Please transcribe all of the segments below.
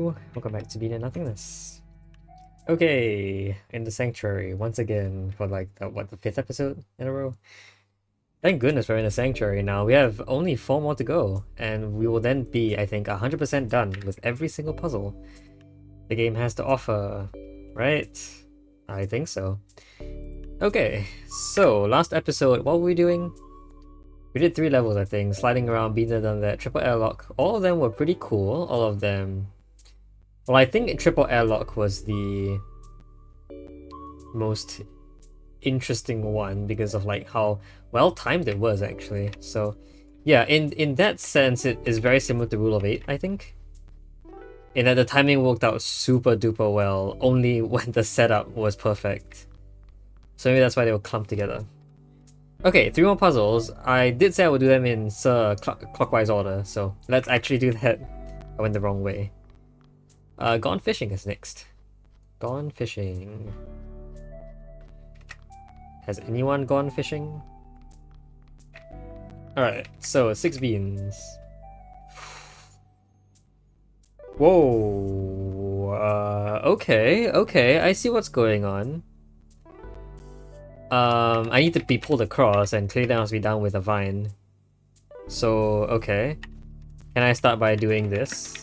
Hello, welcome back to being in Nothingness. Okay, in the Sanctuary once again for like the fifth episode in a row. Thank goodness we're in the Sanctuary now. We have only 4 more to go, and we will then be, I think, 100% done with every single puzzle the game has to offer, right? I think so. Okay, so last episode, what were we doing? We did 3 levels, I think, sliding around, being done that, triple airlock. All of them were pretty cool, all of them. Well, I think triple airlock was the most interesting one because of like how well timed it was actually. So yeah, in that sense it is very similar to Rule of 8, I think. In that the timing worked out super duper well only when the setup was perfect. So maybe that's why they were clumped together. Okay, 3 more puzzles. I did say I would do them in clockwise order, so let's actually do that. I went the wrong way. Gone fishing is next. Gone fishing. Has anyone gone fishing? Alright, so 6 beans. Whoa. Okay, I see what's going on. I need to be pulled across, and clearly that must be done with a vine. So, okay. Can I start by doing this?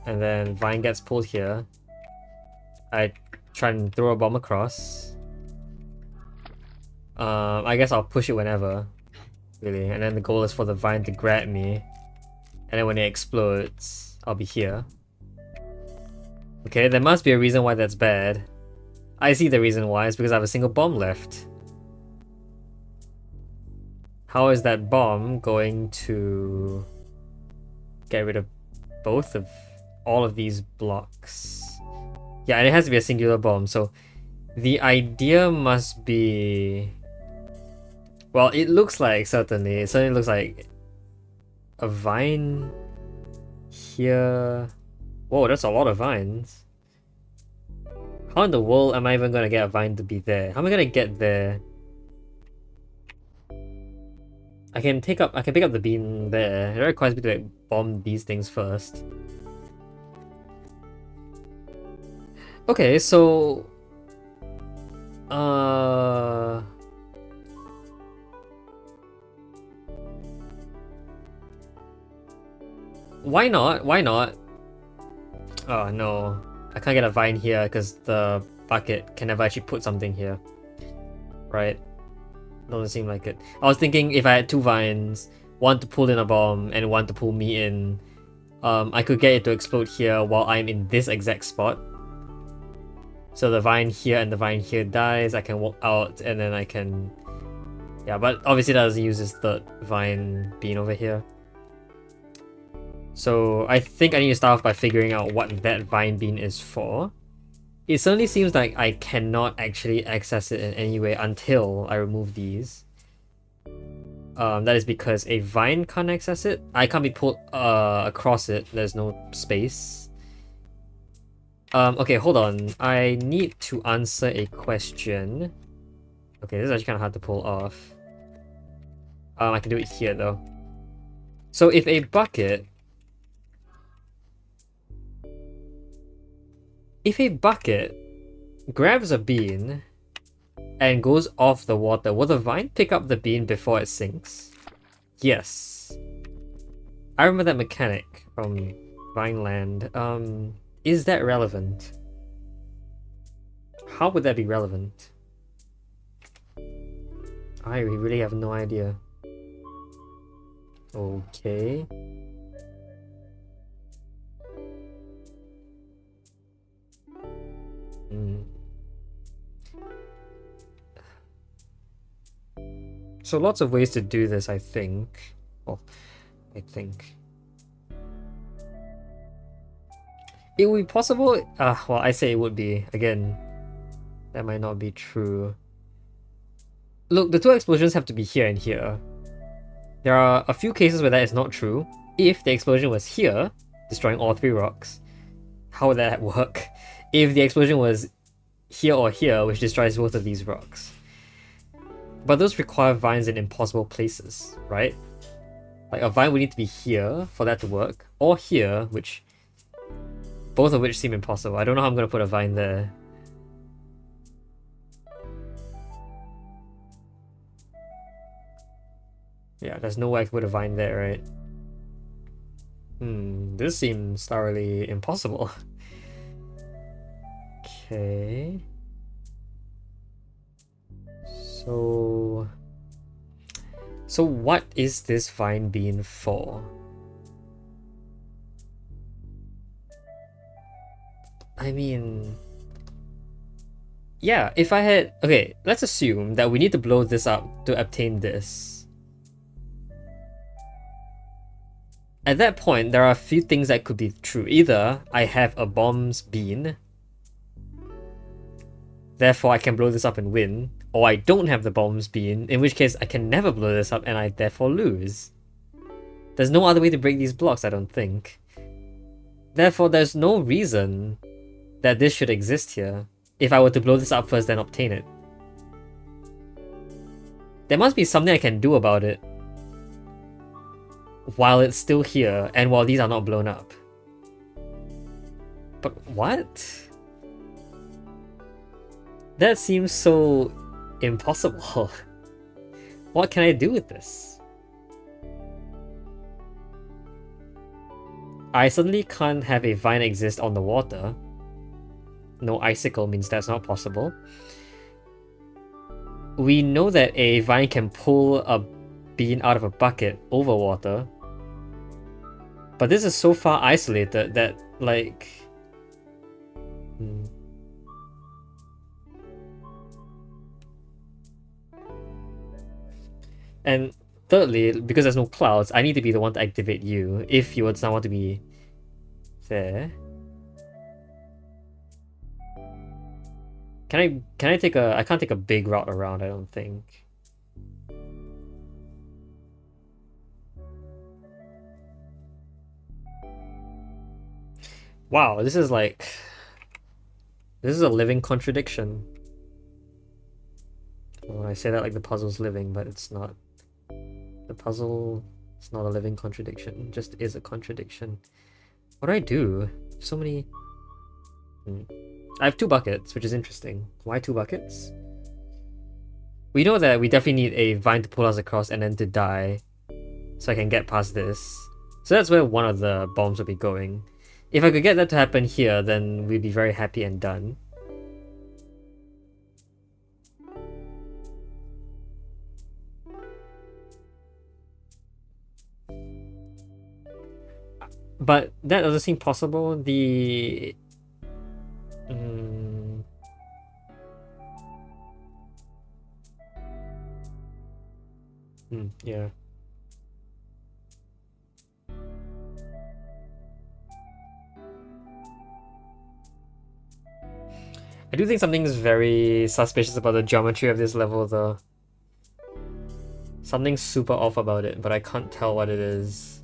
And then vine gets pulled here. I try and throw a bomb across. I guess I'll push it whenever, really. And then the goal is for the vine to grab me. And then when it explodes, I'll be here. Okay, there must be a reason why that's bad. I see the reason why. It's because I have a single bomb left. How is that bomb going to get rid of both of all of these blocks? Yeah, and it has to be a singular bomb, so the idea must be... Well, it looks like, certainly, it certainly looks like a vine here. Whoa, that's a lot of vines. How in the world am I even gonna get a vine to be there? How am I gonna get there? I can pick up the bean there. It requires me to like bomb these things first. Okay, so why not? Why not? Oh no, I can't get a vine here because the bucket can never actually put something here. Right? Doesn't seem like it. I was thinking if I had 2 vines, one to pull in a bomb and one to pull me in, I could get it to explode here while I'm in this exact spot. So the vine here and the vine here dies, I can walk out and then I can... Yeah, but obviously that doesn't use this third vine bean over here. So I think I need to start off by figuring out what that vine bean is for. It certainly seems like I cannot actually access it in any way until I remove these. That is because a vine can't access it. I can't be pulled across it, there's no space. Okay, hold on. I need to answer a question. Okay, this is actually kind of hard to pull off. I can do it here though. So if a bucket... If a bucket grabs a bean and goes off the water, will the vine pick up the bean before it sinks? Yes. I remember that mechanic from Vineland. Is that relevant? How would that be relevant? I really have no idea. Okay. So lots of ways to do this, I think. Well, I think. It would be possible... well, I say it would be. Again, that might not be true. Look, the 2 explosions have to be here and here. There are a few cases where that is not true. If the explosion was here, destroying all 3 rocks, how would that work? If the explosion was here or here, which destroys both of these rocks. But those require vines in impossible places, right? Like a vine would need to be here for that to work, or here, which both of which seem impossible. I don't know how I'm gonna put a vine there. Yeah, there's no way I can put a vine there, right? This seems thoroughly impossible. Okay. So what is this vine bean for? I mean, yeah, if I had... Okay, let's assume that we need to blow this up to obtain this. At that point, there are a few things that could be true. Either I have a bomb's bean, therefore I can blow this up and win, or I don't have the bomb's bean, in which case I can never blow this up and I therefore lose. There's no other way to break these blocks, I don't think. Therefore, there's no reason that this should exist here, if I were to blow this up first then obtain it. There must be something I can do about it while it's still here and while these are not blown up. But what? That seems so impossible. What can I do with this? I suddenly can't have a vine exist on the water. No icicle means that's not possible. We know that a vine can pull a bean out of a bucket over water. But this is so far isolated that, like... And thirdly, because there's no clouds, I need to be the one to activate you if you would not want to be there. Can I take a... I can't take a big route around, I don't think. Wow, this is like... This is a living contradiction. Well, I say that like the puzzle's living, but it's not. The puzzle is not a living contradiction, it just is a contradiction. What do I do? So many... I have 2 buckets, which is interesting. Why 2 buckets? We know that we definitely need a vine to pull us across and then to die, so I can get past this. So that's where one of the bombs will be going. If I could get that to happen here, then we'd be very happy and done. But that doesn't seem possible. The... yeah. I do think something's very suspicious about the geometry of this level, though. Something's super off about it, but I can't tell what it is.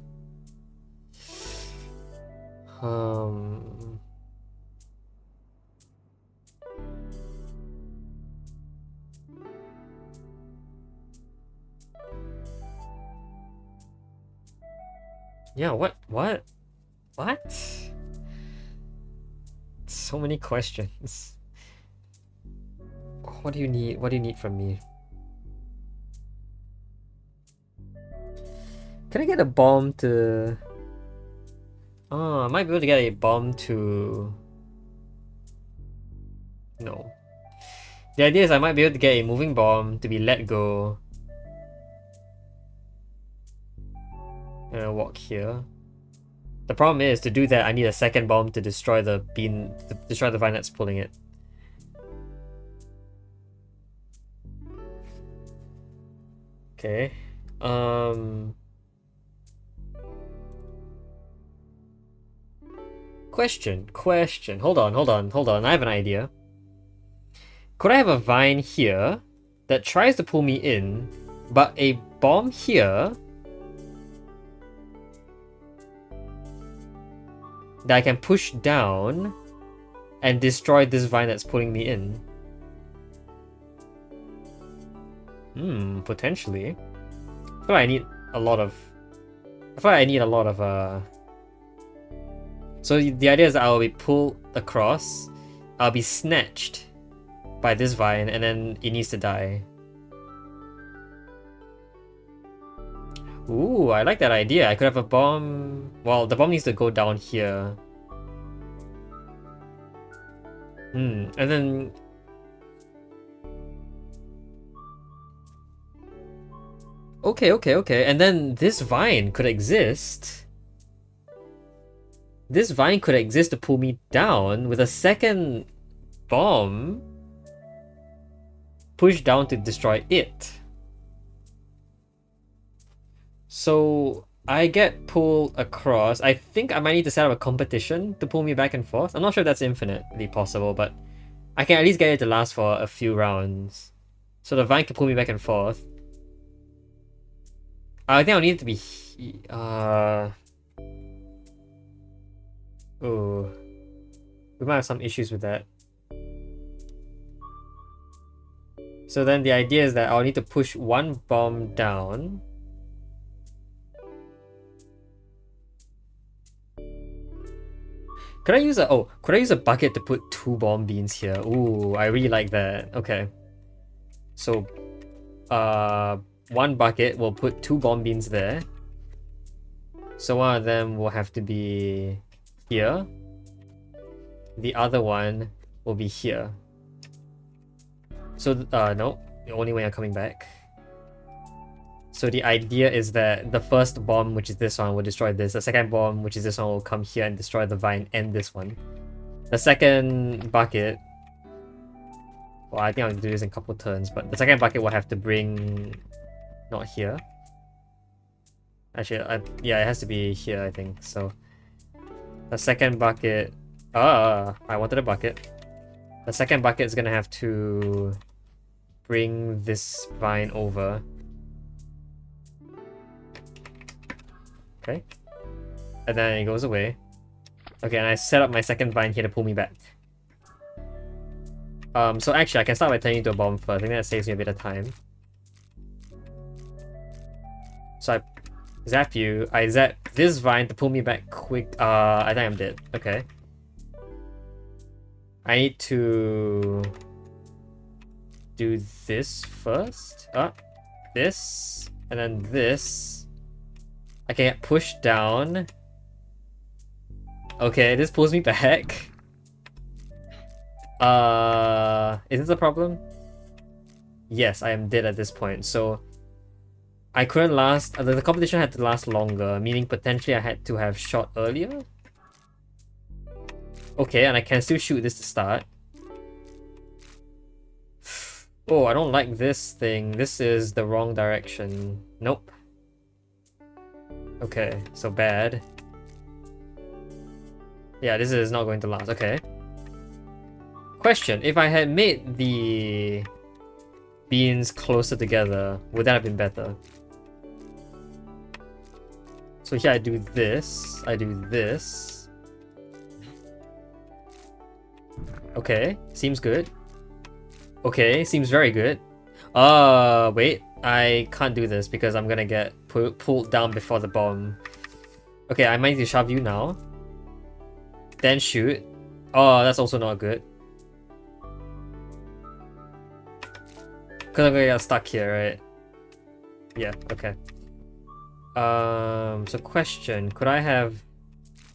Yeah, what? So many questions. What do you need? What do you need from me? Can I get a bomb to... Oh, I might be able to get a bomb to... No. The idea is I might be able to get a moving bomb to be let go. And I'll walk here. The problem is, to do that, I need a second bomb to destroy the bean... to destroy the vine that's pulling it. Okay. Question. Hold on. I have an idea. Could I have a vine here that tries to pull me in, but a bomb here that I can push down and destroy this vine that's pulling me in? Potentially. I feel like I need a lot of I feel like I need a lot of So the idea is that I'll be pulled across, I'll be snatched by this vine, and then it needs to die. Ooh, I like that idea. I could have a bomb. Well, the bomb needs to go down here. And then... Okay. And then this vine could exist. This vine could exist to pull me down with a second bomb push down to destroy it. So I get pulled across. I think I might need to set up a competition to pull me back and forth. I'm not sure if that's infinitely possible, but I can at least get it to last for a few rounds. So the vine can pull me back and forth. I think I'll need it to be... Oh. We might have some issues with that. So then the idea is that I'll need to push one bomb down. Could I use a bucket to put 2 bomb beans here? Ooh, I really like that. Okay. So, one bucket will put 2 bomb beans there. So one of them will have to be here. The other one will be here. So, no, only when you're coming back. So the idea is that the first bomb, which is this one, will destroy this. The second bomb, which is this one, will come here and destroy the vine and this one. The second bucket... Well, I think I'll do this in a couple turns, but the second bucket will have to bring... Not here. Actually, yeah, it has to be here, I think. So, the second bucket... I wanted a bucket. The second bucket is gonna have to bring this vine over. Okay. And then it goes away. Okay, and I set up my second vine here to pull me back. So actually, I can start by turning into a bomb first. I think that saves me a bit of time. So I zap you. I zap this vine to pull me back quick. I think I'm dead. Okay. I need to do this first. This. And then this. I can get pushed down. Okay, this pulls me back. Is this a problem? Yes, I am dead at this point. So I couldn't last. The competition had to last longer, meaning potentially I had to have shot earlier. Okay, and I can still shoot this to start. Oh, I don't like this thing. This is the wrong direction. Nope. Okay, so bad. Yeah, this is not going to last. Okay. Question, if I had made the beans closer together, would that have been better? So here I do this, I do this. Okay, seems good. Okay, seems very good. Wait, I can't do this because I'm gonna get pulled down before the bomb. Okay, I might need to shove you now. Then shoot. Oh, that's also not good. Because I'm gonna get stuck here, right? Yeah, okay. So question, could I have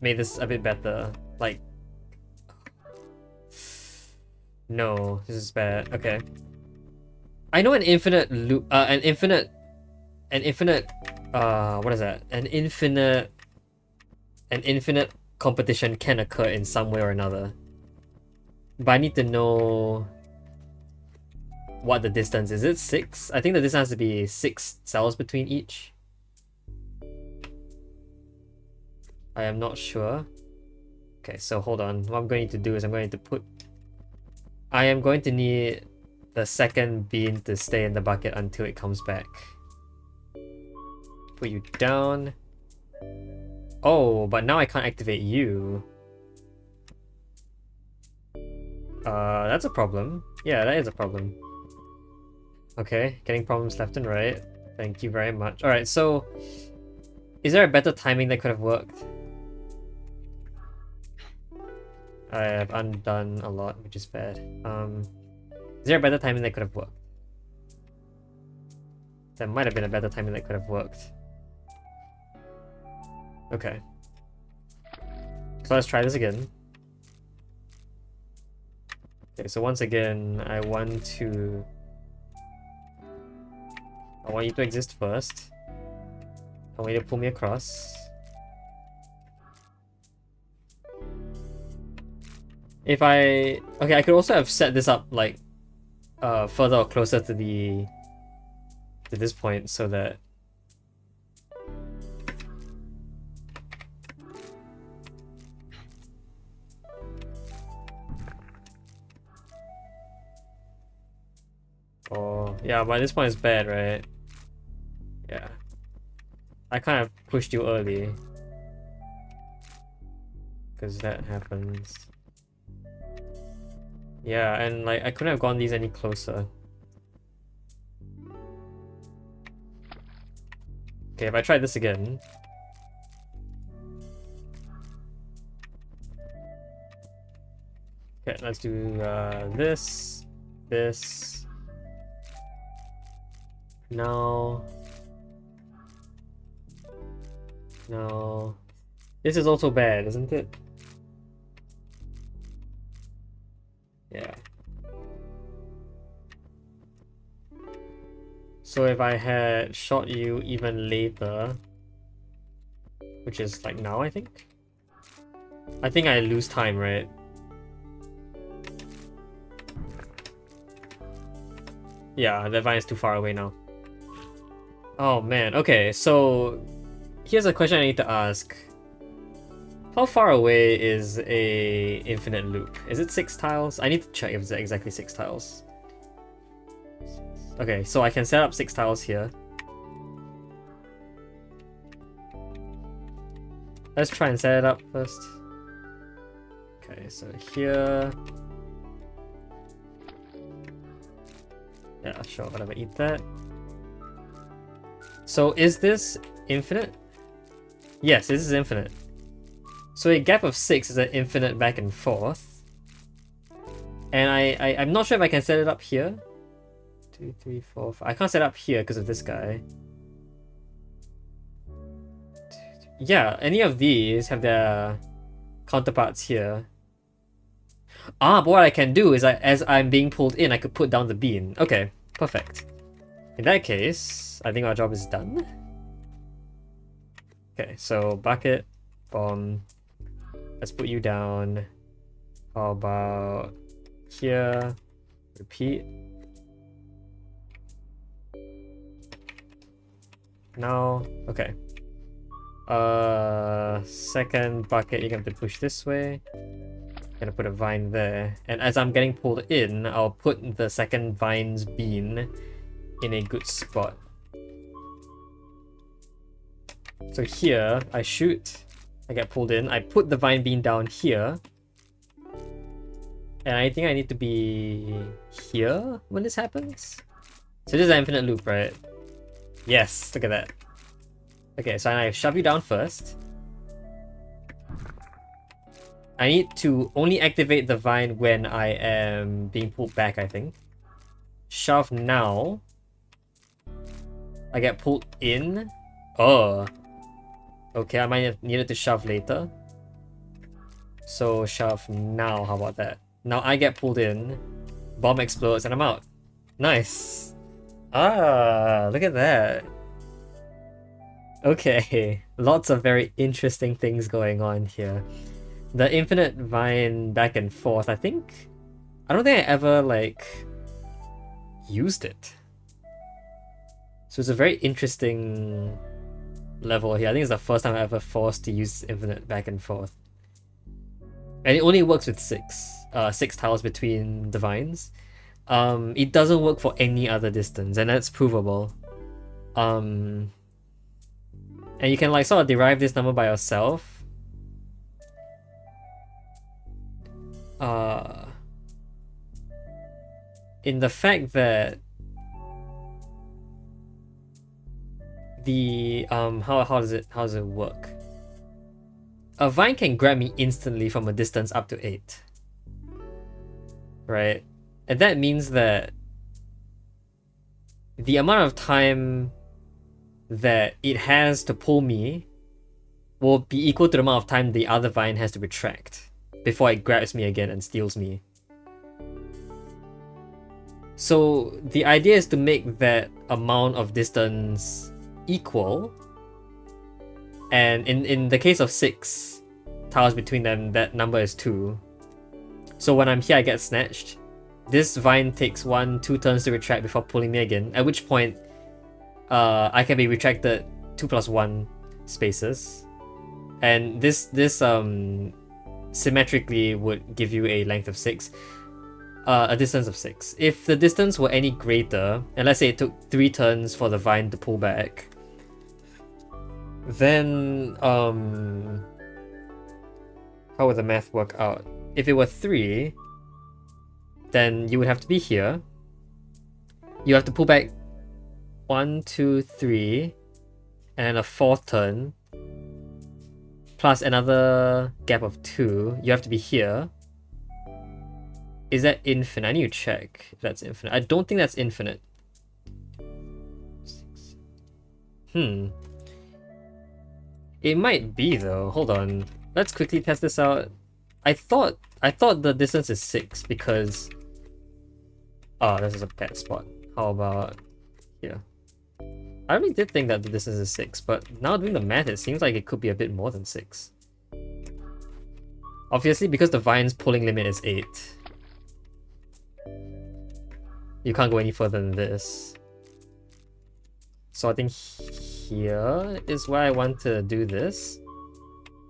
made this a bit better? Like... No, this is bad. Okay. I know an infinite loop, what is that? An infinite competition can occur in some way or another. But I need to know what the distance is. Is it 6? I think the distance has to be 6 cells between each. I am not sure. Okay, so hold on. What I'm going to do is I'm going to put... I am going to need the second bean to stay in the bucket until it comes back. Put you down. Oh, but now I can't activate you. That's a problem. Yeah, that is a problem. Okay, getting problems left and right. Thank you very much. Alright, so... Is there a better timing that could have worked? I have undone a lot, which is bad. Is there a better timing that could have worked? There might have been a better timing that could have worked. Okay. So let's try this again. Okay, so once again, I want you to exist first. I want you to pull me across. If I... Okay, I could also have set this up, like, further or closer to this point, so that... Oh, yeah, but this point is bad, right? Yeah. I kind of pushed you early. Because that happens. Yeah, and like, I couldn't have gone these any closer. Okay, if I try this again... Okay, let's do this, this... No. No. This is also bad, isn't it? Yeah. So if I had shot you even later, which is like now, I think I lose time, right? Yeah, the vine is too far away now. Oh man, okay, so here's a question I need to ask. How far away is a infinite loop? Is it 6 tiles? I need to check if it's exactly 6 tiles. Okay, so I can set up 6 tiles here. Let's try and set it up first. Okay, so here... Yeah, sure, whatever, eat that. So is this infinite? Yes, this is infinite. So a gap of 6 is an infinite back and forth. And I'm not sure if I can set it up here. 2, 3, 4, 5. I can't set it up here because of this guy. Yeah, any of these have their counterparts here. Ah, but what I can do is, as I'm being pulled in, I could put down the bean. Okay, perfect. In that case, I think our job is done. Okay, so bucket, bomb. Let's put you down. How about here? Repeat. Now, okay. Second bucket, you're going to push this way. Gonna put a vine there, and as I'm getting pulled in, I'll put the second vine's bean in a good spot. So here, I shoot, I get pulled in, I put the vine bean down here, and I think I need to be here when this happens. So this is an infinite loop, right? Yes, look at that. Okay, so I shove you down first. I need to only activate the vine when I am being pulled back, I think. Shove now. I get pulled in. Oh. Okay, I might have needed to shove later. So shove now, how about that? Now I get pulled in. Bomb explodes and I'm out. Nice. Ah, look at that. Okay, lots of very interesting things going on here. The infinite vine back and forth, I don't think I ever, like, used it. So it's a very interesting level here. I think it's the first time I ever forced to use infinite back and forth. And it only works with 6 tiles between the vines. It doesn't work for any other distance, and that's provable. And you can, like, sort of derive this number by yourself. In the fact that the how does it work? A vine can grab me instantly from a distance up to 8. Right? And that means that the amount of time that it has to pull me will be equal to the amount of time the other vine has to retract before it grabs me again and steals me. So the idea is to make that amount of distance equal, and in the case of 6 tiles between them, that number is 2. So when I'm here, I get snatched. This vine takes 2 turns to retract before pulling me again, at which point I can be retracted 2 plus 1 spaces. And this symmetrically would give you a length of 6. A distance of 6. If the distance were any greater, and let's say it took 3 turns for the vine to pull back, then how would the math work out? If it were 3, then you would have to be here. You have to pull back 1, 2, 3, and then a 4th turn, plus another gap of 2. You have to be here. Is that infinite? I need to check if that's infinite. I don't think that's infinite. It might be though. Hold on. Let's quickly test this out. I thought the distance is 6 because... Oh, this is a bad spot. How about here? I really did think that the distance is 6, but now doing the math, it seems like it could be a bit more than 6. Obviously, because the vine's pulling limit is 8. You can't go any further than this. So I think here is where I want to do this.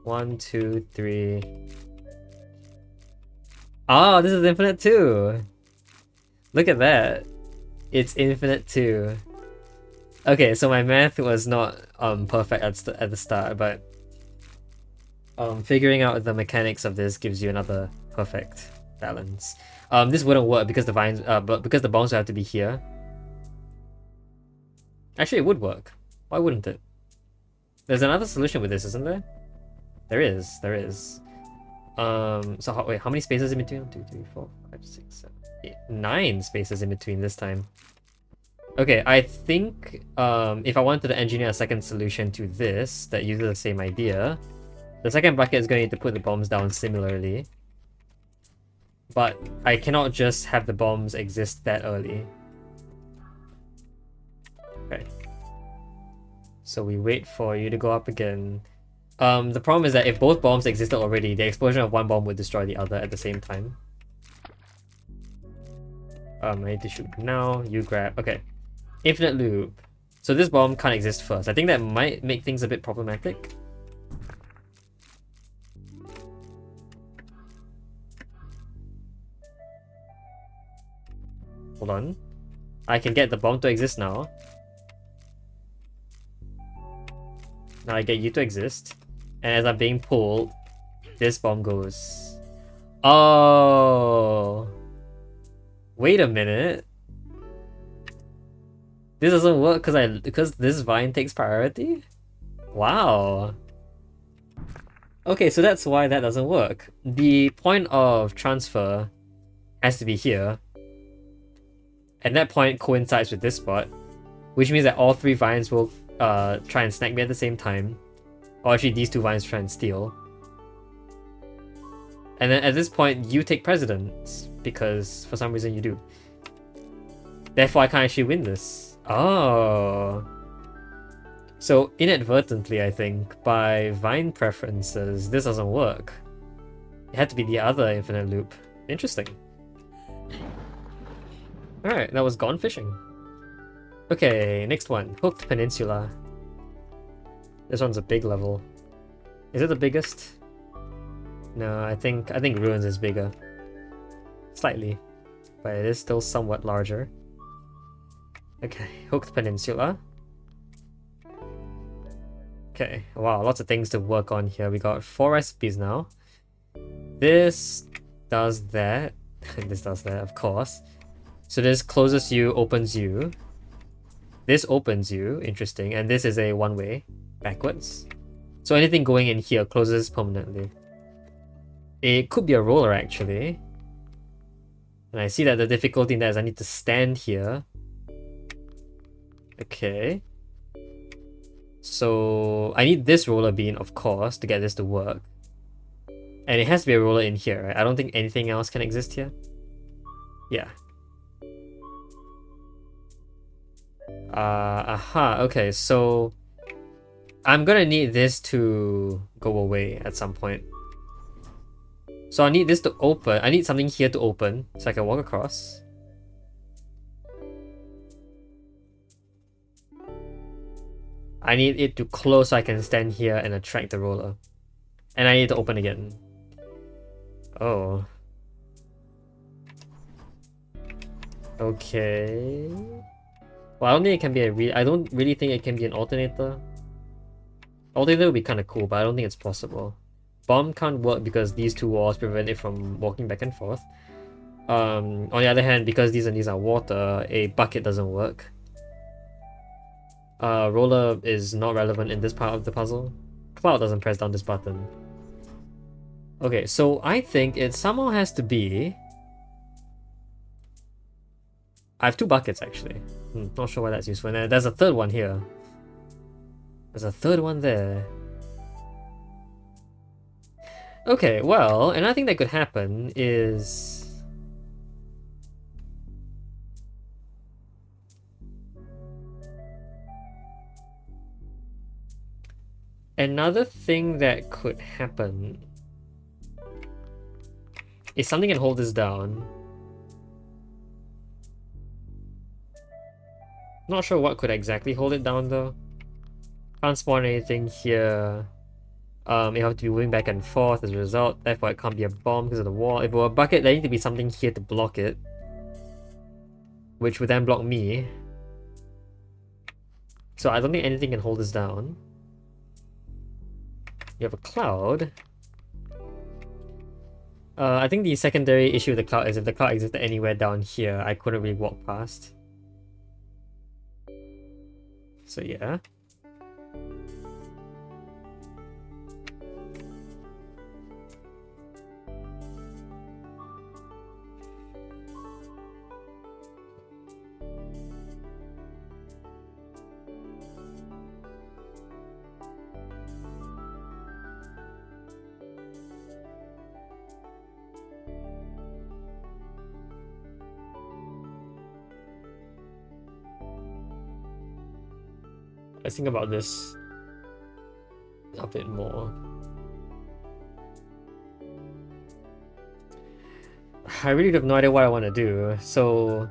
1, 2, 3. Oh, this is infinite too! Look at that. It's infinite too. Okay, so my math was not perfect at the start, but figuring out the mechanics of this gives you another perfect balance. This wouldn't work because the vines, but because the bombs would have to be here. Actually, it would work. Why wouldn't it? There's another solution with this, isn't there? There is. So wait, how many spaces in between? 1, 2, 3, 4, 5, 6, 7, 8, 9 spaces in between this time. Okay, I think if I wanted to engineer a second solution to this that uses the same idea, the second bucket is going to need to put the bombs down similarly. But I cannot just have the bombs exist that early. Okay. So we wait for you to go up again. The problem is that if both bombs existed already, the explosion of one bomb would destroy the other at the same time. I need to shoot now. You grab. Okay. Infinite loop. So this bomb can't exist first. I think that might make things a bit problematic. Hold on. I can get the bomb to exist now. Now I get you to exist. And as I'm being pulled, this bomb goes. Oh. Wait a minute. This doesn't work because this vine takes priority? Wow. Okay, so that's why that doesn't work. The point of transfer has to be here. And that point coincides with this spot, which means that all 3 vines will try and snag me at the same time. Or actually, these 2 vines try and steal. And then at this point, you take precedence, because for some reason you do. Therefore, I can't actually win this. Oh. So inadvertently, I think, by vine preferences, this doesn't work. It had to be the other infinite loop. Interesting. Alright, that was Gone Fishing. Okay, next one. Hooked Peninsula. This one's a big level. Is it the biggest? No, I think Ruins is bigger. Slightly. But it is still somewhat larger. Okay, Hooked Peninsula. Okay, wow, lots of things to work on here. We got 4 recipes now. This does that. This does that, of course. So this closes you, opens you. This opens you, interesting, and this is a one-way backwards. So anything going in here closes permanently. It could be a roller actually. And I see that the difficulty in that is I need to stand here. Okay. So I need this roller beam, of course, to get this to work. And it has to be a roller in here, right? I don't think anything else can exist here. Yeah. Okay, so I'm gonna need this to go away at some point. So I need this to open. I need something here to open so I can walk across. I need it to close so I can stand here and attract the roller. And I need to open again. Oh. Okay. Well, I don't think it can be I don't really think it can be an alternator. Alternator would be kind of cool, but I don't think it's possible. Bomb can't work because these two walls prevent it from walking back and forth. On the other hand, because these and these are water, a bucket doesn't work. Roller is not relevant in this part of the puzzle. Cloud doesn't press down this button. Okay, so I think it somehow has to be... I have two buckets actually. Not sure why that's useful. And there's a third one here. There's a third one there. Okay, well, another thing that could happen is... Another thing that could happen is something can hold this down. Not sure what could exactly hold it down though. Can't spawn anything here. You have to be moving back and forth as a result, therefore it can't be a bomb because of the wall. If it were a bucket, there needs to be something here to block it. Which would then block me. So I don't think anything can hold this down. You have a cloud. I think the secondary issue with the cloud is if the cloud existed anywhere down here, I couldn't really walk past. So yeah. Let's think about this a bit more. I really have no idea what I want to do. So,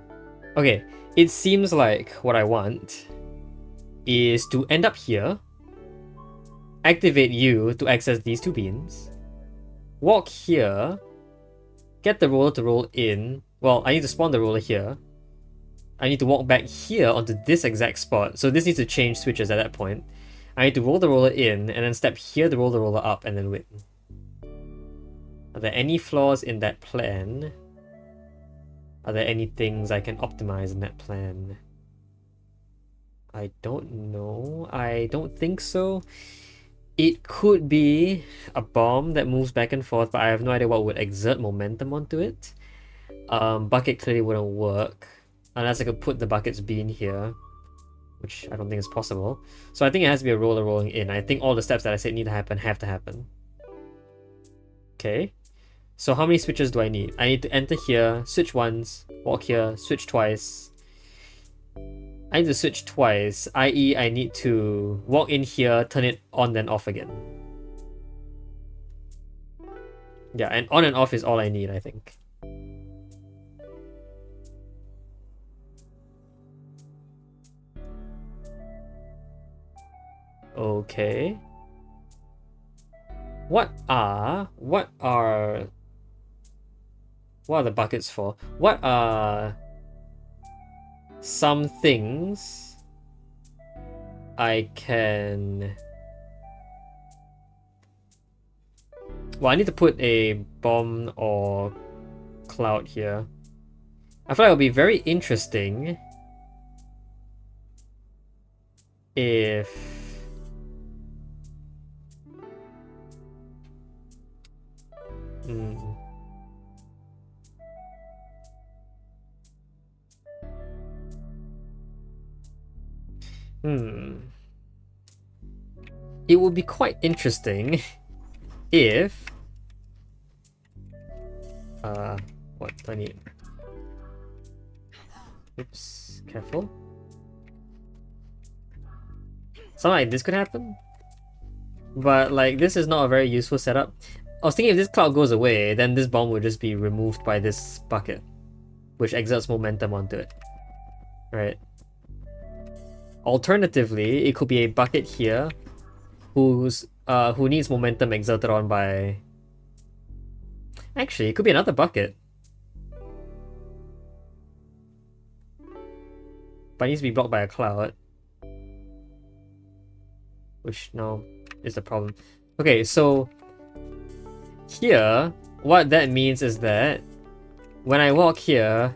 okay, it seems like what I want is to end up here, activate you to access these two beams, walk here, get the roller to roll in. Well, I need to spawn the roller here. I need to walk back here onto this exact spot. So this needs to change switches at that point. I need to roll the roller in and then step here to roll the roller up and then win. Are there any flaws in that plan? Are there any things I can optimize in that plan? I don't know. I don't think so. It could be a bomb that moves back and forth, but I have no idea what would exert momentum onto it. Bucket clearly wouldn't work. Unless I could put the bucket's bean here, which I don't think is possible. So I think it has to be a roller rolling in. I think all the steps that I said need to happen have to happen. Okay. So how many switches do I need? I need to enter here, switch once, walk here, switch twice. I need to switch twice, i.e. I need to walk in here, turn it on then off again. Yeah, and on and off is all I need, I think. Okay. What are the buckets for? What are some things I can... Well, I need to put a bomb or cloud here. I feel like it would be very interesting if hmm, it would be quite interesting if what do I need? Oops, careful. Something like this could happen, but like this is not a very useful setup. I was thinking if this cloud goes away, then this bomb would just be removed by this bucket, which exerts momentum onto it, right? Alternatively, it could be a bucket here, who needs momentum exerted on by. Actually, it could be another bucket, but it needs to be blocked by a cloud, which now is the problem. Okay, so here, what that means is that when I walk here,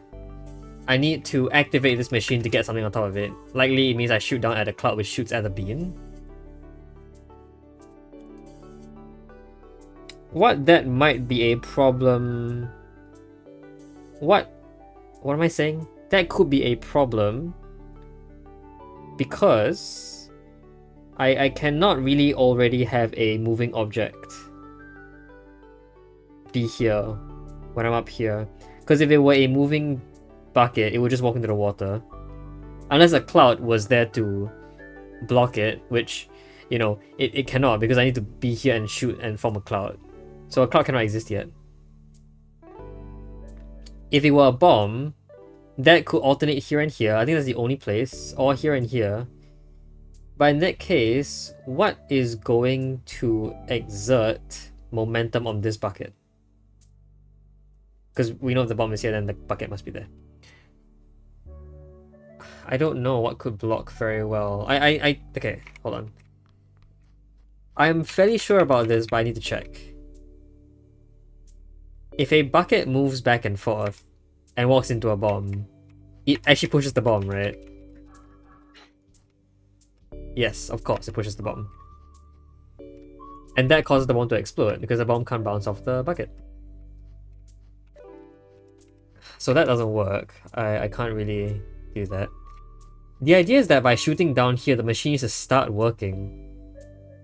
I need to activate this machine to get something on top of it. Likely it means I shoot down at a cloud which shoots at the beam. What that might be a problem... What am I saying? That could be a problem because I cannot really already have a moving object be here when I'm up here. Because if it were a moving bucket, it would just walk into the water. Unless a cloud was there to block it, which, you know, it cannot because I need to be here and shoot and form a cloud. So a cloud cannot exist yet. If it were a bomb, that could alternate here and here. I think that's the only place. Or here and here. But in that case, what is going to exert momentum on this bucket? Because we know if the bomb is here, then the bucket must be there. I don't know what could block very well. Okay, hold on. I'm fairly sure about this, but I need to check. If a bucket moves back and forth and walks into a bomb, it actually pushes the bomb, right? Yes, of course, it pushes the bomb. And that causes the bomb to explode because the bomb can't bounce off the bucket. So that doesn't work. I can't really do that. The idea is that by shooting down here, the machine needs to start working.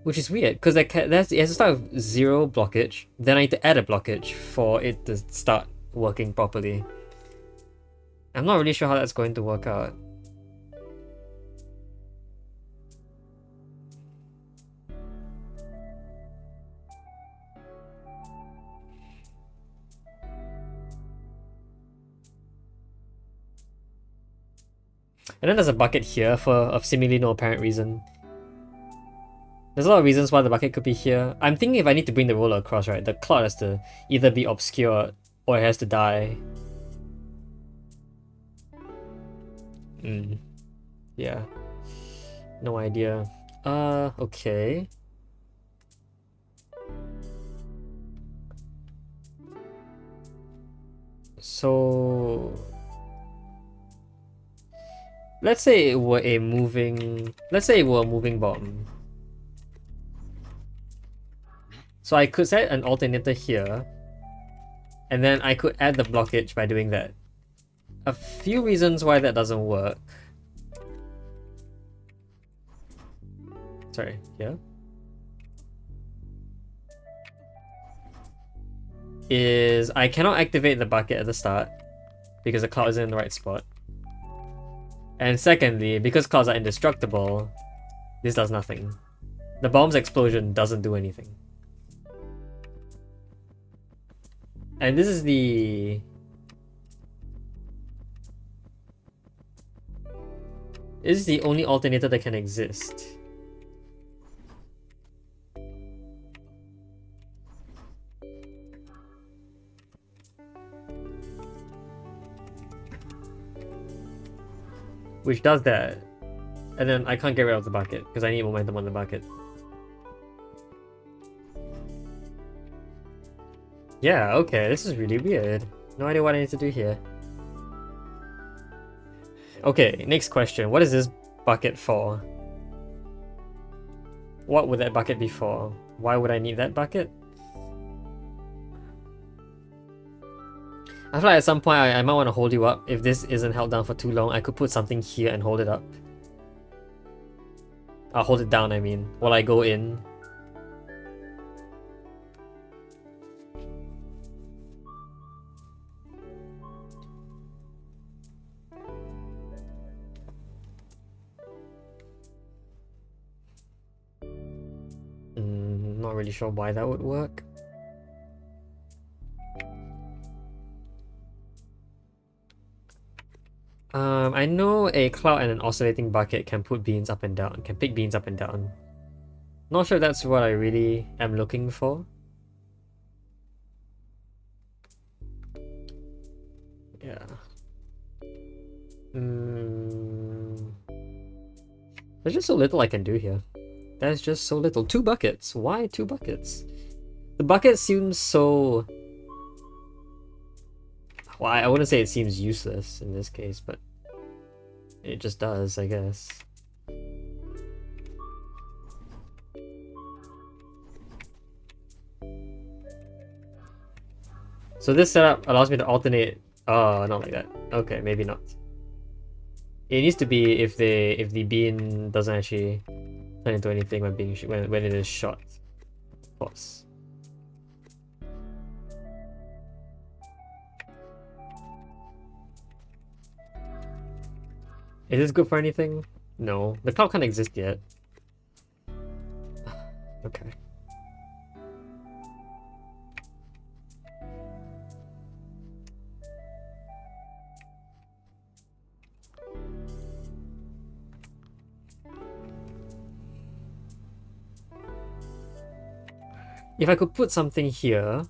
Which is weird, because it has to start with 0 blockage, then I need to add a blockage for it to start working properly. I'm not really sure how that's going to work out. And then there's a bucket here for seemingly no apparent reason. There's a lot of reasons why the bucket could be here. I'm thinking if I need to bring the roller across, right, the cloud has to either be obscured or it has to die. Yeah. No idea. Okay. So... let's say it were a moving bomb. So I could set an alternator here, and then I could add the blockage by doing that. A few reasons why that doesn't work. Sorry, yeah? Is I cannot activate the bucket at the start because the cloud isn't in the right spot. And secondly, because clouds are indestructible, this does nothing. The bomb's explosion doesn't do anything. And this is the... this is the only alternator that can exist. Which does that. And then I can't get rid of the bucket because I need momentum on the bucket. Yeah, okay, this is really weird. No idea what I need to do here. Okay, next question. What is this bucket for? What would that bucket be for? Why would I need that bucket? I feel like at some point I might want to hold you up. If this isn't held down for too long, I could put something here and hold it up. I'll hold it down, I mean, while I go in. Not really sure why that would work. I know a cloud and an oscillating bucket can put beans up and down, can pick beans up and down. Not sure that's what I really am looking for. Yeah. There's just so little I can do here. There's just so little. 2 buckets. Why 2 buckets? The bucket seems so... Well, I wouldn't say it seems useless in this case, but it just does, I guess. So this setup allows me to alternate... Oh, not like that. Okay, maybe not. It needs to be if the bean doesn't actually turn into anything when it is shot. Of course. Is this good for anything? No. The cloud can't exist yet. Okay. If I could put something here,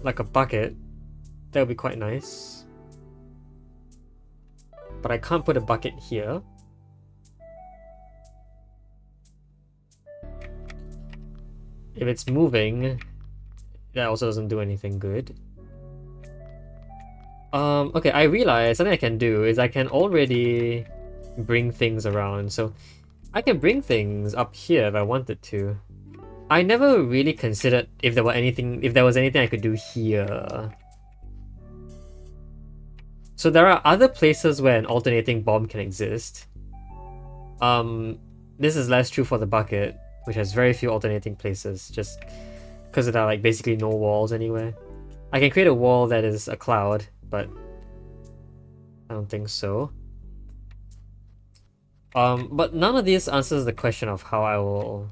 like a bucket, that would be quite nice. But I can't put a bucket here. If it's moving, that also doesn't do anything good. Okay, I realized something I can do is I can already bring things around. So I can bring things up here if I wanted to. I never really considered if there was anything I could do here. So there are other places where an alternating bomb can exist. This is less true for the bucket, which has very few alternating places, just because there are like basically no walls anywhere. I can create a wall that is a cloud, but I don't think so. But none of this answers the question of how I will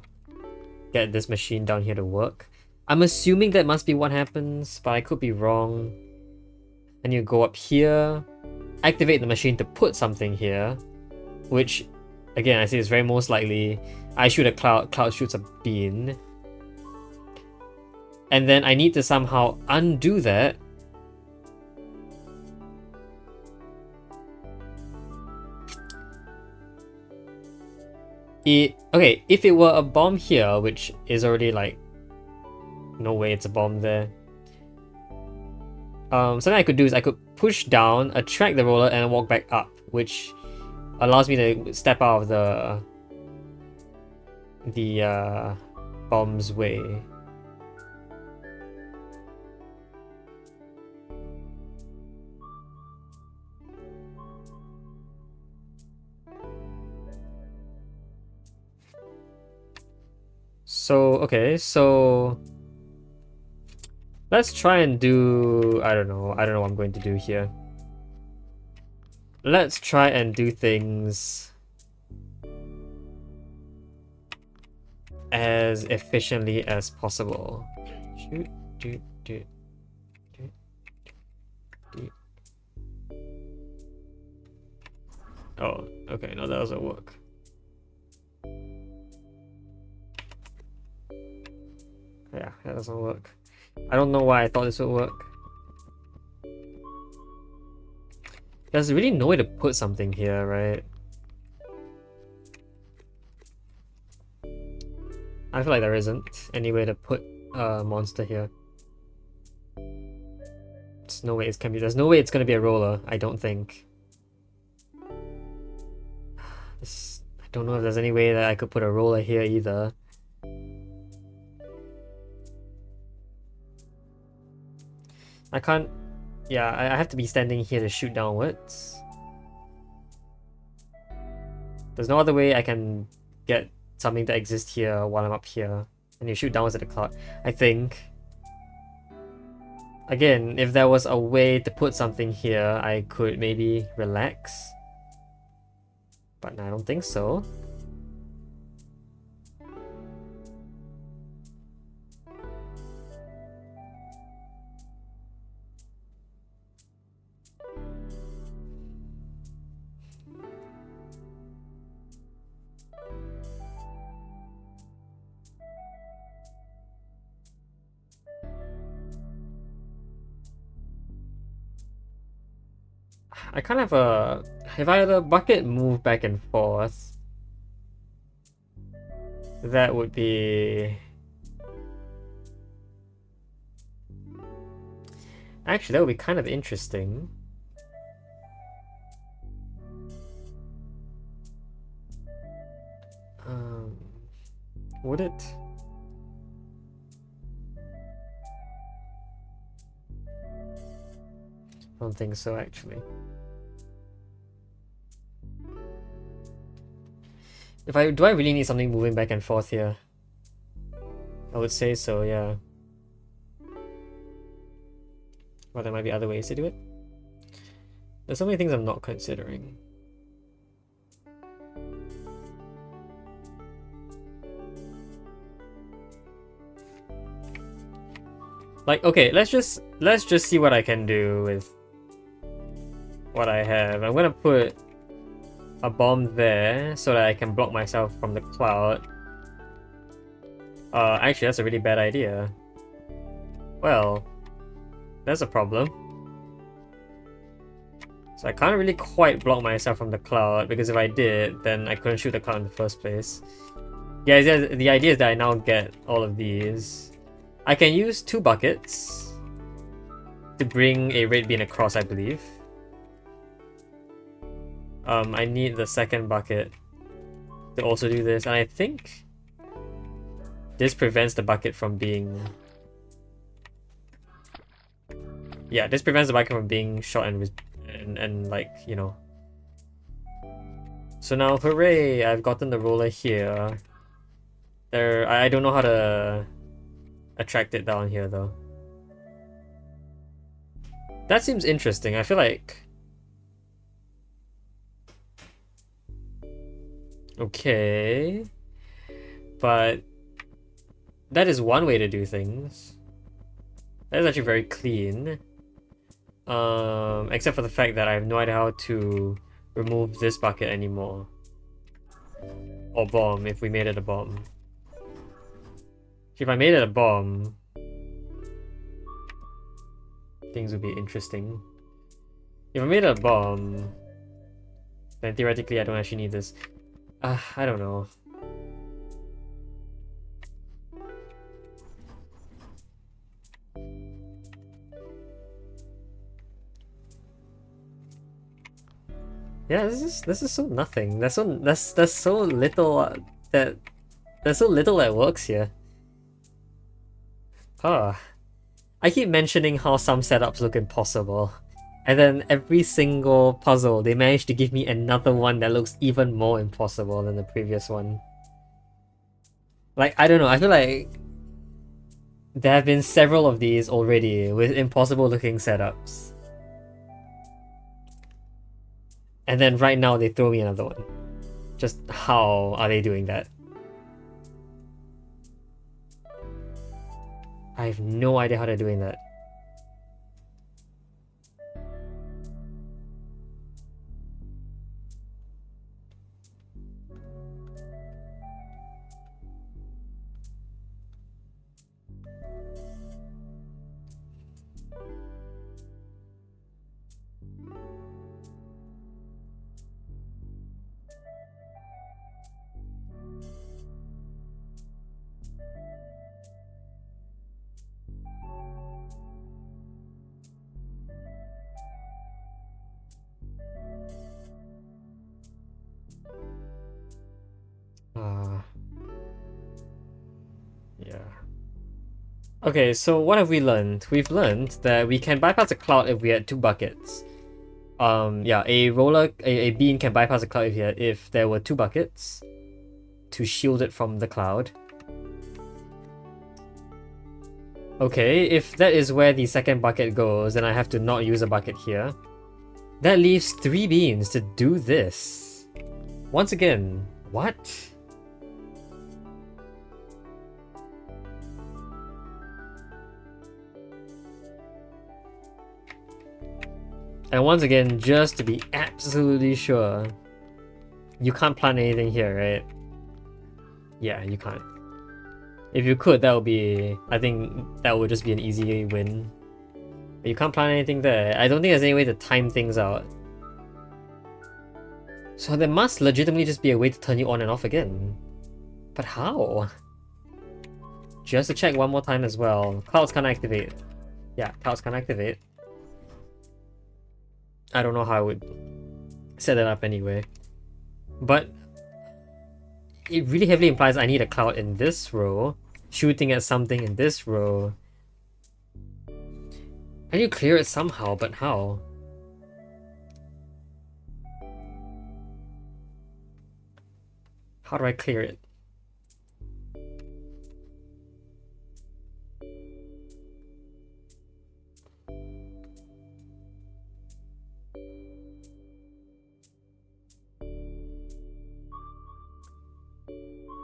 get this machine down here to work. I'm assuming that must be what happens, but I could be wrong. And you go up here, activate the machine to put something here, which, again, I say is very most likely. I shoot a cloud shoots a bean. And then I need to somehow undo that. Okay, if it were a bomb here, which is already like, no way it's a bomb there. Something I could do is I could push down, attract the roller, and walk back up, which allows me to step out of the bomb's way. So, okay, so let's try and do, I don't know what I'm going to do here. Let's try and do things as efficiently as possible. Shoot, do. Oh, okay, no, that doesn't work. Yeah, that doesn't work. I don't know why I thought this would work. There's really no way to put something here, right? I feel like there isn't any way to put a monster here. There's no way it's gonna be a roller, I don't think. don't know if there's any way that I could put a roller here either. I can't... Yeah, I have to be standing here to shoot downwards. There's no other way I can get something to exist here while I'm up here. And you shoot downwards at the cloud. I think... Again, if there was a way to put something here, I could maybe relax. But I don't think so. I kind of have a... If I had a bucket move back and forth, that would be... Actually, that would be kind of interesting. Would it? I don't think so, actually. Do I really need something moving back and forth here? I would say so, yeah. Well, there might be other ways to do it. There's so many things I'm not considering. Like, okay, let's just see what I can do with what I have. I'm gonna put a bomb there so that I can block myself from the cloud. Actually, that's a really bad idea. Well, that's a problem. So I can't really quite block myself from the cloud, because if I did, then I couldn't shoot the cloud in the first place. Yeah, the idea is that I now get all of these. I can use 2 buckets to bring a red bean across, I believe. I need the second bucket to also do this, and I think this prevents the bucket from being... Yeah, this prevents the bucket from being shot and like, you know. So now, hooray! I've gotten the roller here. I don't know how to attract it down here though. That seems interesting. I feel like... Okay. But that is one way to do things. That is actually very clean. Except for the fact that I have no idea how to remove this bucket anymore. Or bomb, if we made it a bomb. If I made it a bomb, things would be interesting. If I made it a bomb, then theoretically I don't actually need this. I don't know. Yeah, this is so nothing. There's so little there's so little that works here. I keep mentioning how some setups look impossible, and then every single puzzle they manage to give me another one that looks even more impossible than the previous one. Like, I don't know, I feel like there have been several of these already with impossible looking setups. And then right now they throw me another one. Just how are they doing that? I have no idea how they're doing that. Yeah. Okay, so what have we learned? We've learned that we can bypass a cloud if we had two buckets. Yeah, a bean can bypass a cloud if there were two buckets to shield it from the cloud. Okay, if that is where the second bucket goes, then I have to not use a bucket here. That leaves 3 beans to do this. Once again, what? And once again, just to be absolutely sure, you can't plant anything here, right? Yeah, you can't. If you could, that would be... I think that would just be an easy win. But you can't plant anything there. I don't think there's any way to time things out. So there must legitimately just be a way to turn you on and off again. But how? Just to check one more time as well. Clouds can't activate. Yeah, clouds can't activate. I don't know how I would set that up anyway. But it really heavily implies I need a cloud in this row, shooting at something in this row. I need to clear it somehow, but how? How do I clear it?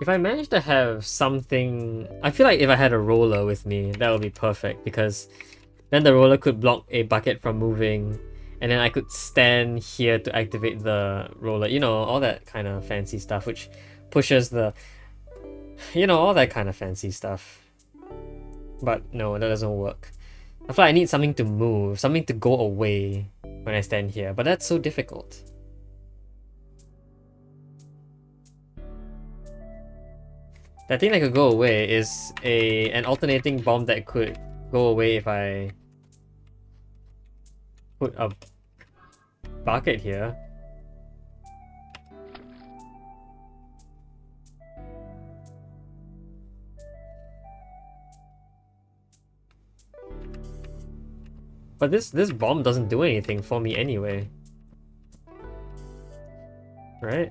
If I manage to have something... I feel like if I had a roller with me, that would be perfect, because then the roller could block a bucket from moving, and then I could stand here to activate the roller. You know, all that kind of fancy stuff, which pushes the... You know, all that kind of fancy stuff. But no, that doesn't work. I feel like I need something to move, something to go away when I stand here, but that's so difficult. That thing that could go away is an alternating bomb that could go away if I put a bucket here. But this bomb doesn't do anything for me anyway. Right?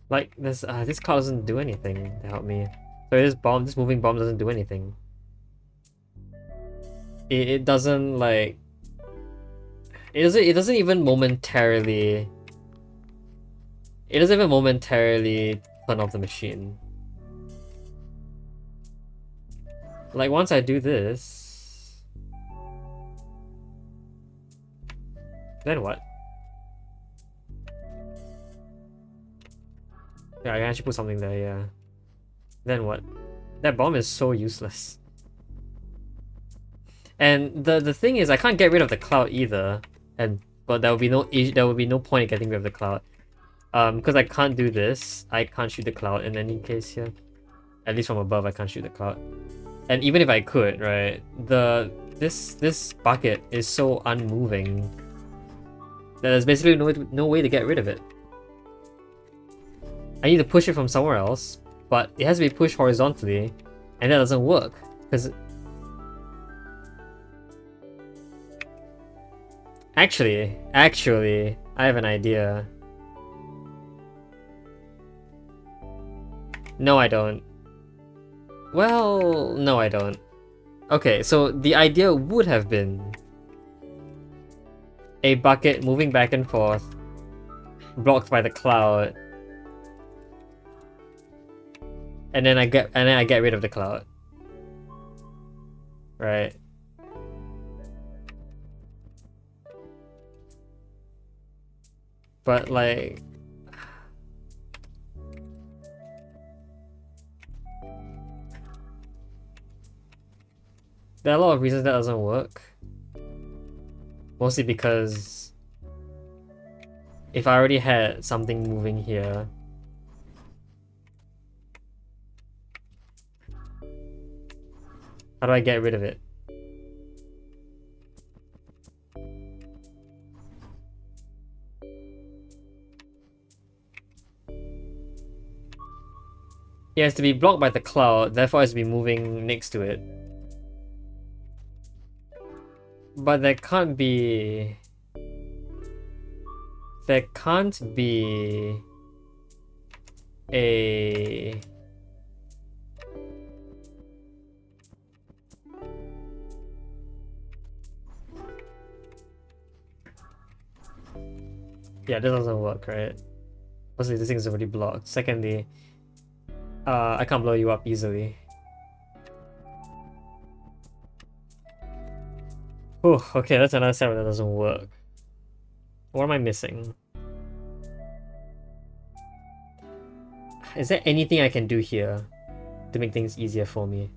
Like this cloud doesn't do anything to help me. So this moving bomb doesn't do anything. It doesn't like it doesn't even momentarily turn off the machine. Like once I do this, then what? Yeah, I can actually put something there, yeah. Then what? That bomb is so useless. And the thing is, I can't get rid of the cloud either, but there would be no point in getting rid of the cloud, because I can't do this. I can't shoot the cloud in any case here. At least from above, I can't shoot the cloud. And even if I could, right, this bucket is so unmoving that there's basically no way to get rid of it. I need to push it from somewhere else, but it has to be pushed horizontally, and that doesn't work because. Actually, I have an idea. No, I don't. Well, no, I don't. Okay, so the idea would have been a bucket moving back and forth, blocked by the cloud, and then I get rid of the cloud. Right. But like there are a lot of reasons that doesn't work. Mostly because if I already had something moving here, How do I get rid of it? It has to be blocked by the cloud, therefore it has to be moving next to it. But there can't be... There can't be... a... Yeah, this doesn't work, right? Firstly, this thing is already blocked. Secondly, I can't blow you up easily. Oh, okay, that's another step that doesn't work. What am I missing? Is there anything I can do here to make things easier for me?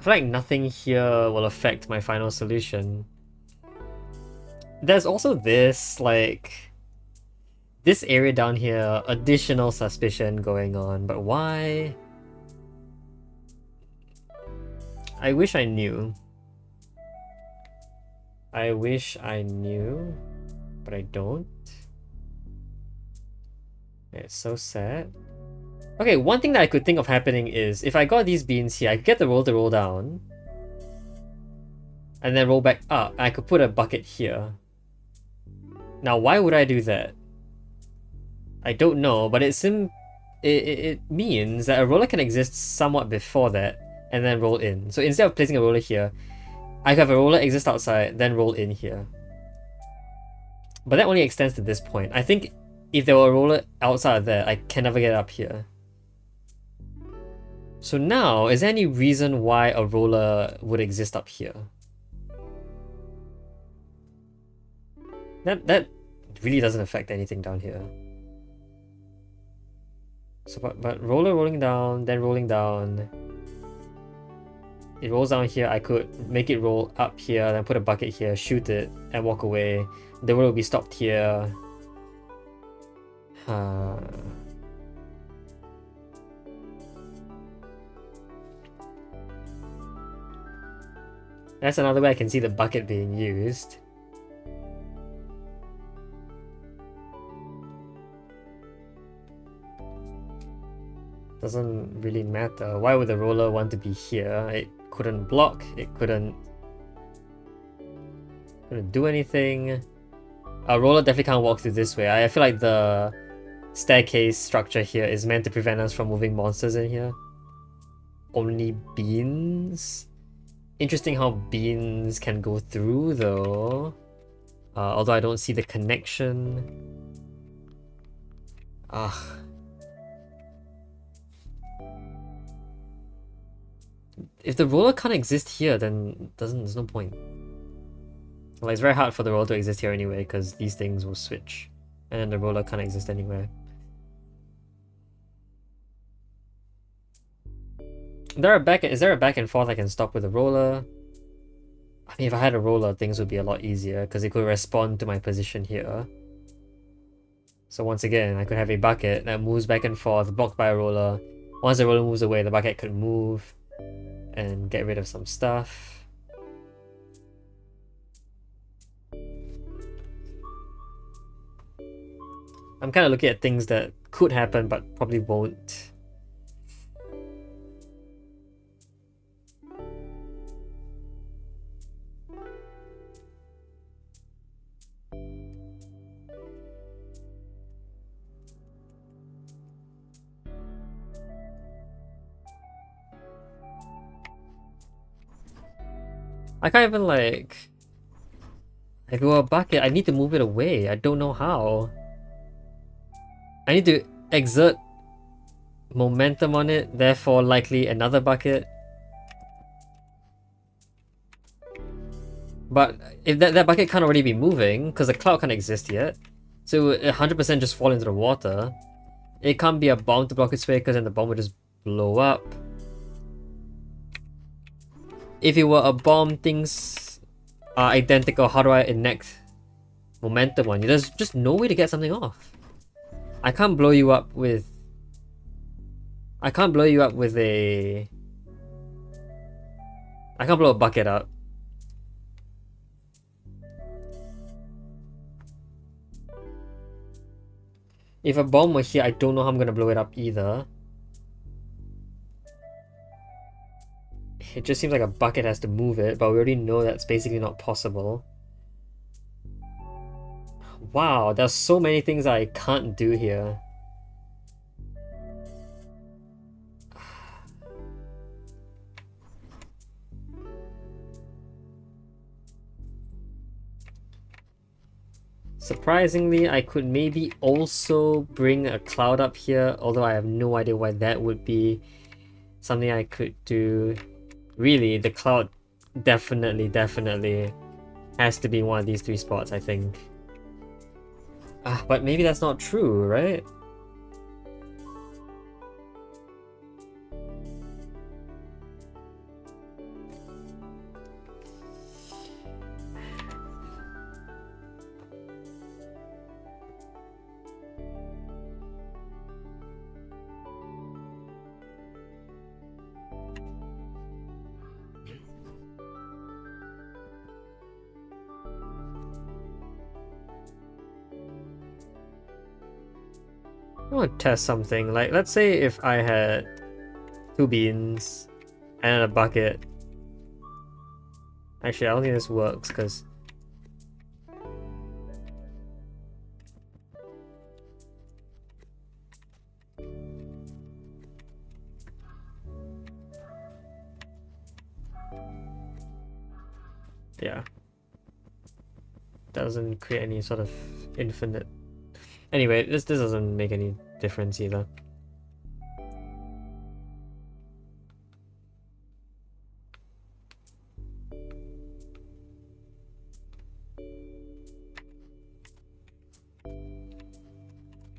I feel like nothing here will affect my final solution. There's also this, like... this area down here, additional suspicion going on, but why? I wish I knew. I wish I knew, but I don't. It's so sad. Okay, one thing that I could think of happening is if I got these beans here, I could get the roll to roll down and then roll back up. I could put a bucket here. Now, why would I do that? I don't know, but it means that a roller can exist somewhat before that and then roll in. So instead of placing a roller here, I could have a roller exist outside, then roll in here. But that only extends to this point. I think if there were a roller outside of there, I can never get up here. So now, is there any reason why a roller would exist up here? That really doesn't affect anything down here. So but roller rolling down, then rolling down. It rolls down here, I could make it roll up here, then put a bucket here, shoot it, and walk away. The roller will be stopped here. That's another way I can see the bucket being used. Doesn't really matter. Why would the roller want to be here? It couldn't block, it couldn't do anything. A roller definitely can't walk through this way. I feel like the staircase structure here is meant to prevent us from moving monsters in here. Only beans? Interesting how beans can go through though. Although I don't see the connection. If the roller can't exist here, then there's no point. Well, it's very hard for the roller to exist here anyway, because these things will switch. And the roller can't exist anywhere. Is there a back and forth I can stop with a roller? I mean, if I had a roller, things would be a lot easier, because it could respond to my position here. So once again, I could have a bucket that moves back and forth, blocked by a roller. Once the roller moves away, the bucket could move and get rid of some stuff. I'm kind of looking at things that could happen but probably won't. I can't even like go a bucket. I need to move it away. I don't know how. I need to exert momentum on it, therefore likely another bucket. But if that bucket can't already be moving, because the cloud can't exist yet, so 100% just fall into the water. It can't be a bomb to block its way, because then the bomb would just blow up. If it were a bomb, things are identical. How do I enact momentum on you? There's just no way to get something off. I can't blow you up with I can't blow you up with a... I can't blow a bucket up. If a bomb were here, I don't know how I'm gonna blow it up either. It just seems like a bucket has to move it, but we already know that's basically not possible. Wow, there's so many things I can't do here. Surprisingly, I could maybe also bring a cloud up here, although I have no idea why that would be something I could do. Really, the cloud definitely has to be in one of these three spots, I think. But maybe that's not true, right? I want to test something. Like, let's say if I had 2 beans and a bucket. Actually, I don't think this works because... yeah. Doesn't create any sort of infinite... Anyway, this doesn't make any difference either.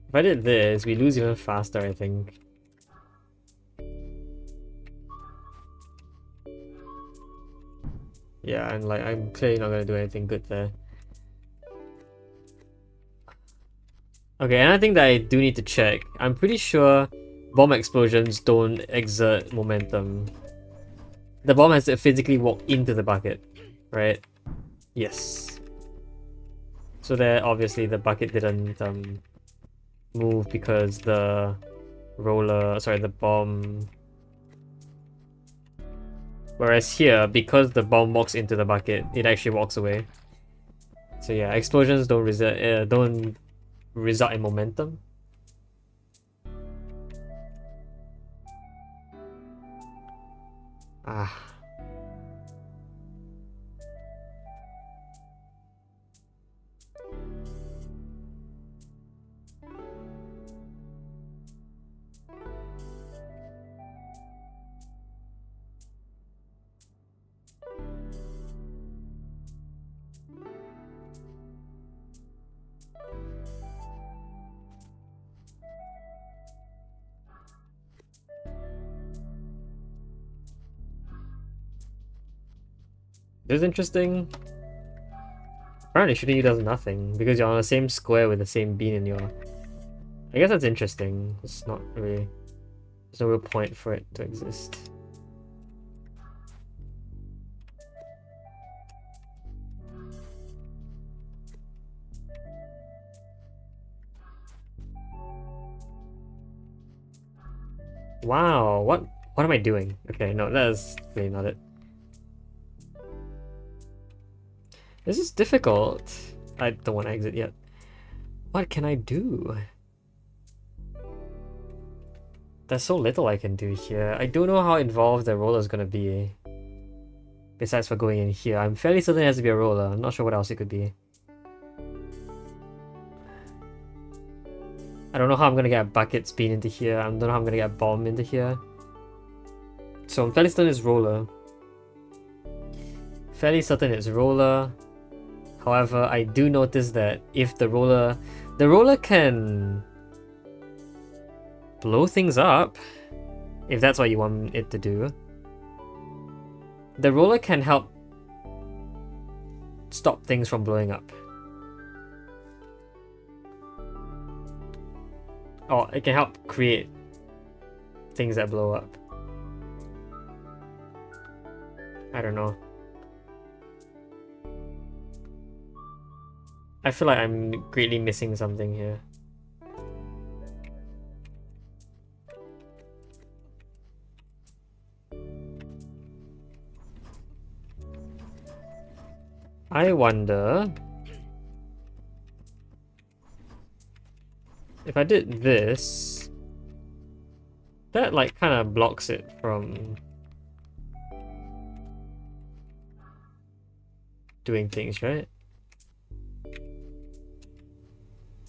If I did this, we lose even faster, I think. Yeah, and like, I'm clearly not gonna do anything good there. Okay, and I think that I do need to check. I'm pretty sure bomb explosions don't exert momentum. The bomb has to physically walk into the bucket, right? Yes. So there, obviously, the bucket didn't move because the the bomb... Whereas here, because the bomb walks into the bucket, it actually walks away. So yeah, explosions don't result in momentum. This is interesting. Apparently shooting you does nothing because you're on the same square with the same bean in your... I guess that's interesting. It's not really... There's no real point for it to exist. Wow, what am I doing? Okay, no, that is really not it. This is difficult. I don't want to exit yet. What can I do? There's so little I can do here. I don't know how involved the roller is going to be. Besides for going in here. I'm fairly certain it has to be a roller. I'm not sure what else it could be. I don't know how I'm going to get a bucket spin into here. I don't know how I'm going to get a bomb into here. So I'm fairly certain it's roller. Fairly certain it's roller. However, I do notice that if the roller can blow things up, if that's what you want it to do. The roller can help stop things from blowing up. Or it can help create things that blow up. I don't know. I feel like I'm greatly missing something here. I wonder if I did this, that like kind of blocks it from doing things, right?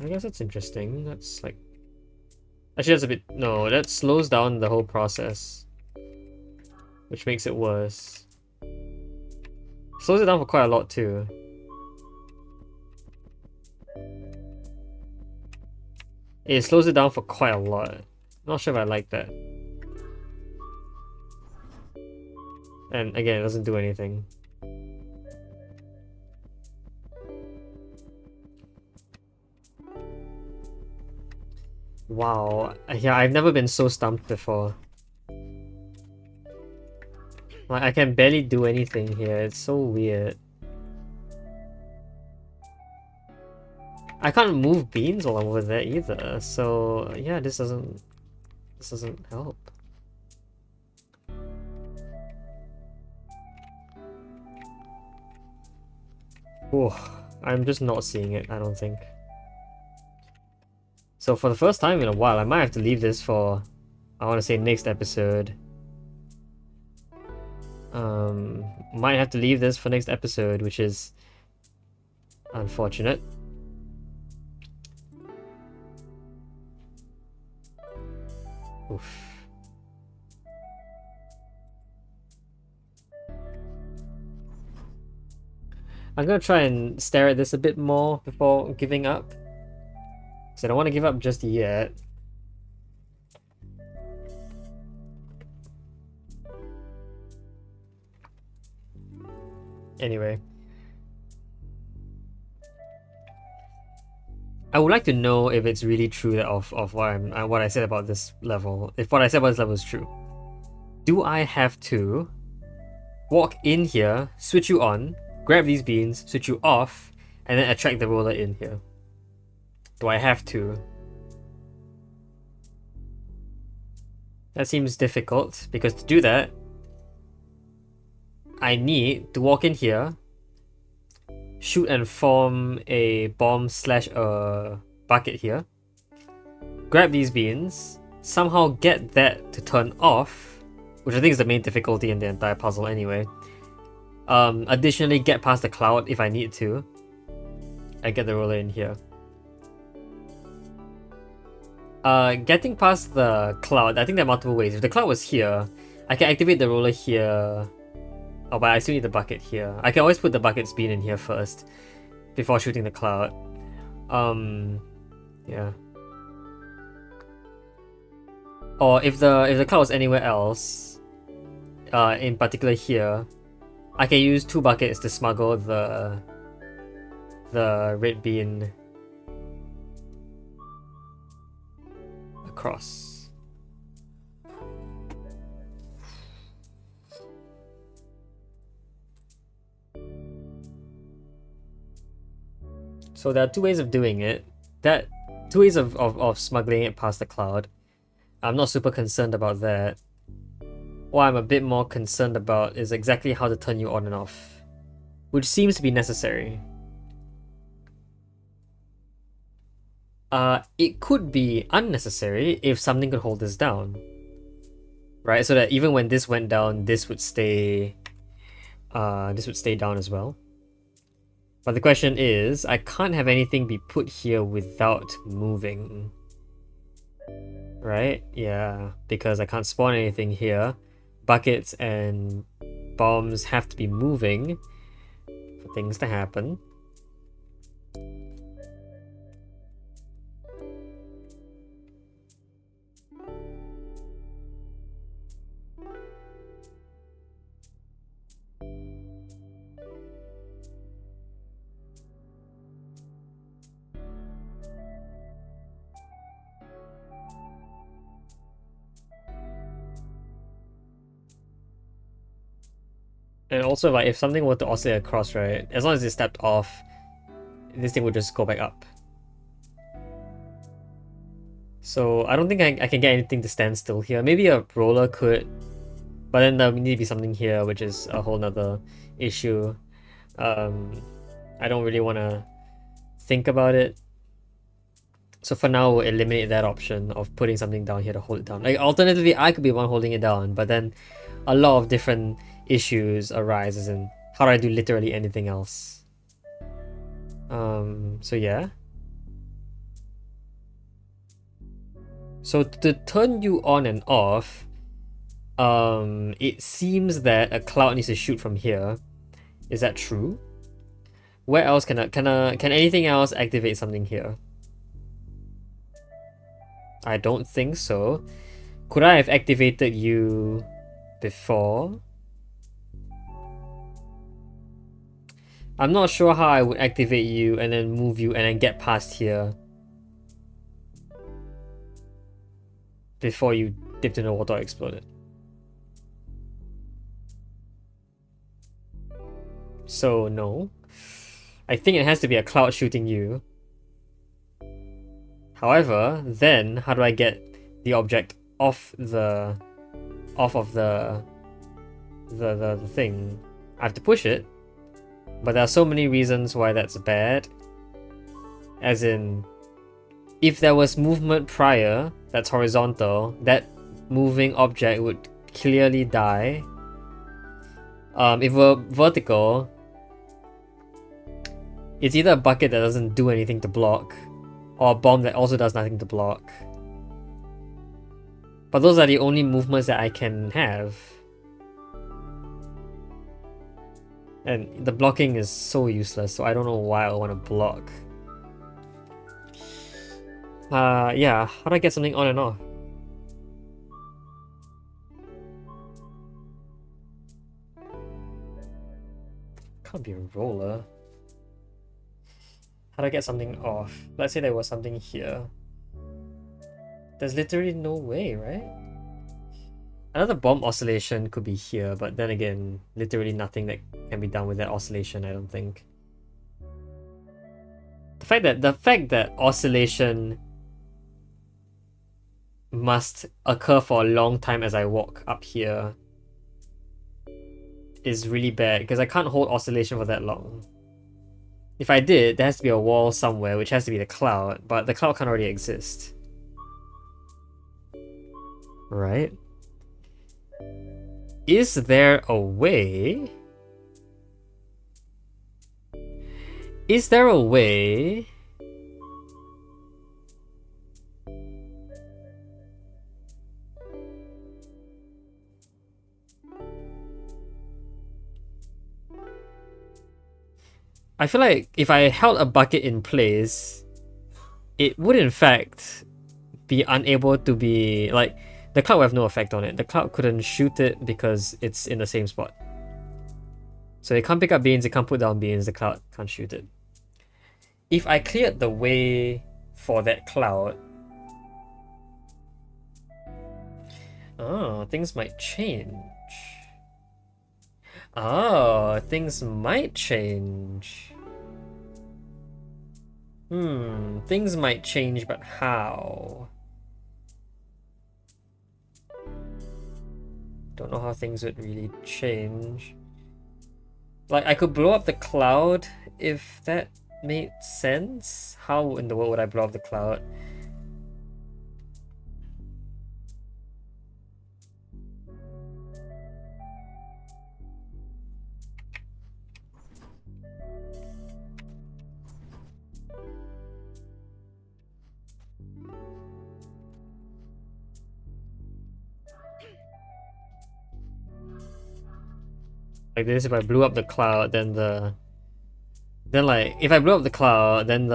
I guess that's interesting. That's like, actually that's a bit, no, that slows down the whole process, which makes it worse. Slows it down for quite a lot too. It slows it down for quite a lot. Not sure if I like that. And again, it doesn't do anything. Wow. Yeah, I've never been so stumped before. Like, I can barely do anything here. It's so weird. I can't move beans while I'm over there either. So yeah, this doesn't help. Oh, I'm just not seeing it, I don't think. So for the first time in a while, I might have to leave this for, I want to say, next episode. Might have to leave this for next episode, which is unfortunate. Oof. I'm gonna try and stare at this a bit more before giving up. Because I don't want to give up just yet. Anyway. I would like to know if it's really true that of what I said about this level. If what I said about this level is true. Do I have to walk in here, switch you on, grab these beans, switch you off, and then attract the roller in here? Do I have to? That seems difficult, because to do that, I need to walk in here, shoot and form a bomb slash a bucket here, grab these beans, somehow get that to turn off, which I think is the main difficulty in the entire puzzle anyway. Additionally, get past the cloud if I need to, and get the roller in here. Getting past the cloud, I think there are multiple ways. If the cloud was here, I can activate the roller here. Oh, but I still need the bucket here. I can always put the bucket's bean in here first, before shooting the cloud. Yeah. Or if the cloud was anywhere else, in particular here, I can use 2 buckets to smuggle the red bean across. So there are 2 ways of doing it. 2 ways of smuggling it past the cloud. I'm not super concerned about that. What I'm a bit more concerned about is exactly how to turn you on and off, which seems to be necessary. It could be unnecessary if something could hold this down, right? So that even when this went down, this would stay down as well. But the question is, I can't have anything be put here without moving, right? Yeah, because I can't spawn anything here. Buckets and bombs have to be moving for things to happen. And also, like, if something were to oscillate across, right, as long as it stepped off, this thing would just go back up. So I don't think I can get anything to stand still here. Maybe a roller could, but then there would need to be something here, which is a whole nother issue. I don't really want to think about it. So for now, we'll eliminate that option of putting something down here to hold it down. Like, alternatively, I could be one holding it down, but then a lot of different issues arise, as in, how do I do literally anything else? So yeah. So to turn you on and off, it seems that a cloud needs to shoot from here. Is that true? Where else can anything else activate something here? I don't think so. Could I have activated you before? I'm not sure how I would activate you and then move you and then get past here before you dipped in the water or exploded. So no. I think it has to be a cloud shooting you. However, then how do I get the object off of the thing? I have to push it, but there are so many reasons why that's bad. As in, if there was movement prior that's horizontal, that moving object would clearly die. If we're vertical, it's either a bucket that doesn't do anything to block, or a bomb that also does nothing to block. But those are the only movements that I can have. And the blocking is so useless, so I don't know why I want to block. Yeah, how do I get something on and off? Can't be a roller. How do I get something off? Let's say there was something here. There's literally no way, right? Another bomb oscillation could be here, but then again, literally nothing that can be done with that oscillation, I don't think. The fact that oscillation must occur for a long time as I walk up here is really bad, because I can't hold oscillation for that long. If I did, there has to be a wall somewhere, which has to be the cloud, but the cloud can't already exist. Right? Is there a way? Is there a way? I feel like if I held a bucket in place, it would in fact be unable to be, like, the cloud would have no effect on it. The cloud couldn't shoot it because it's in the same spot. So it can't pick up beans, it can't put down beans, the cloud can't shoot it. If I cleared the way for that cloud, oh, things might change. Oh, things might change. Things might change, but how? Don't know how things would really change. Like, I could blow up the cloud if that made sense. How in the world would I blow up the cloud? Like this, if I blew up the cloud, then like, if I blew up the cloud, then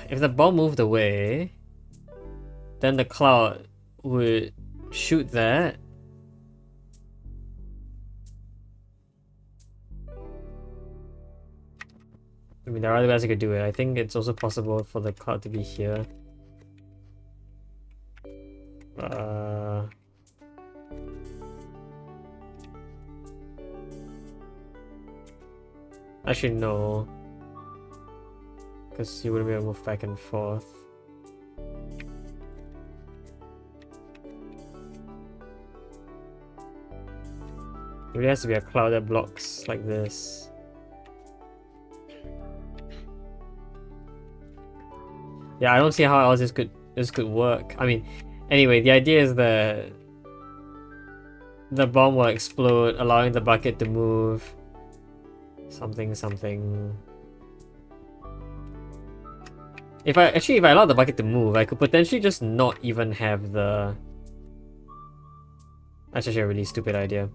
if the bomb moved away, then the cloud would shoot that. I mean, there are other ways I could do it. I think it's also possible for the cloud to be here. Actually, no. Because you wouldn't be able to move back and forth. It really has to be a cloud that blocks like this. Yeah, I don't see how else this could work. I mean, anyway, the idea is that the bomb will explode, allowing the bucket to move. Something. If I allow the bucket to move, I could potentially just not even have the. That's actually a really stupid idea.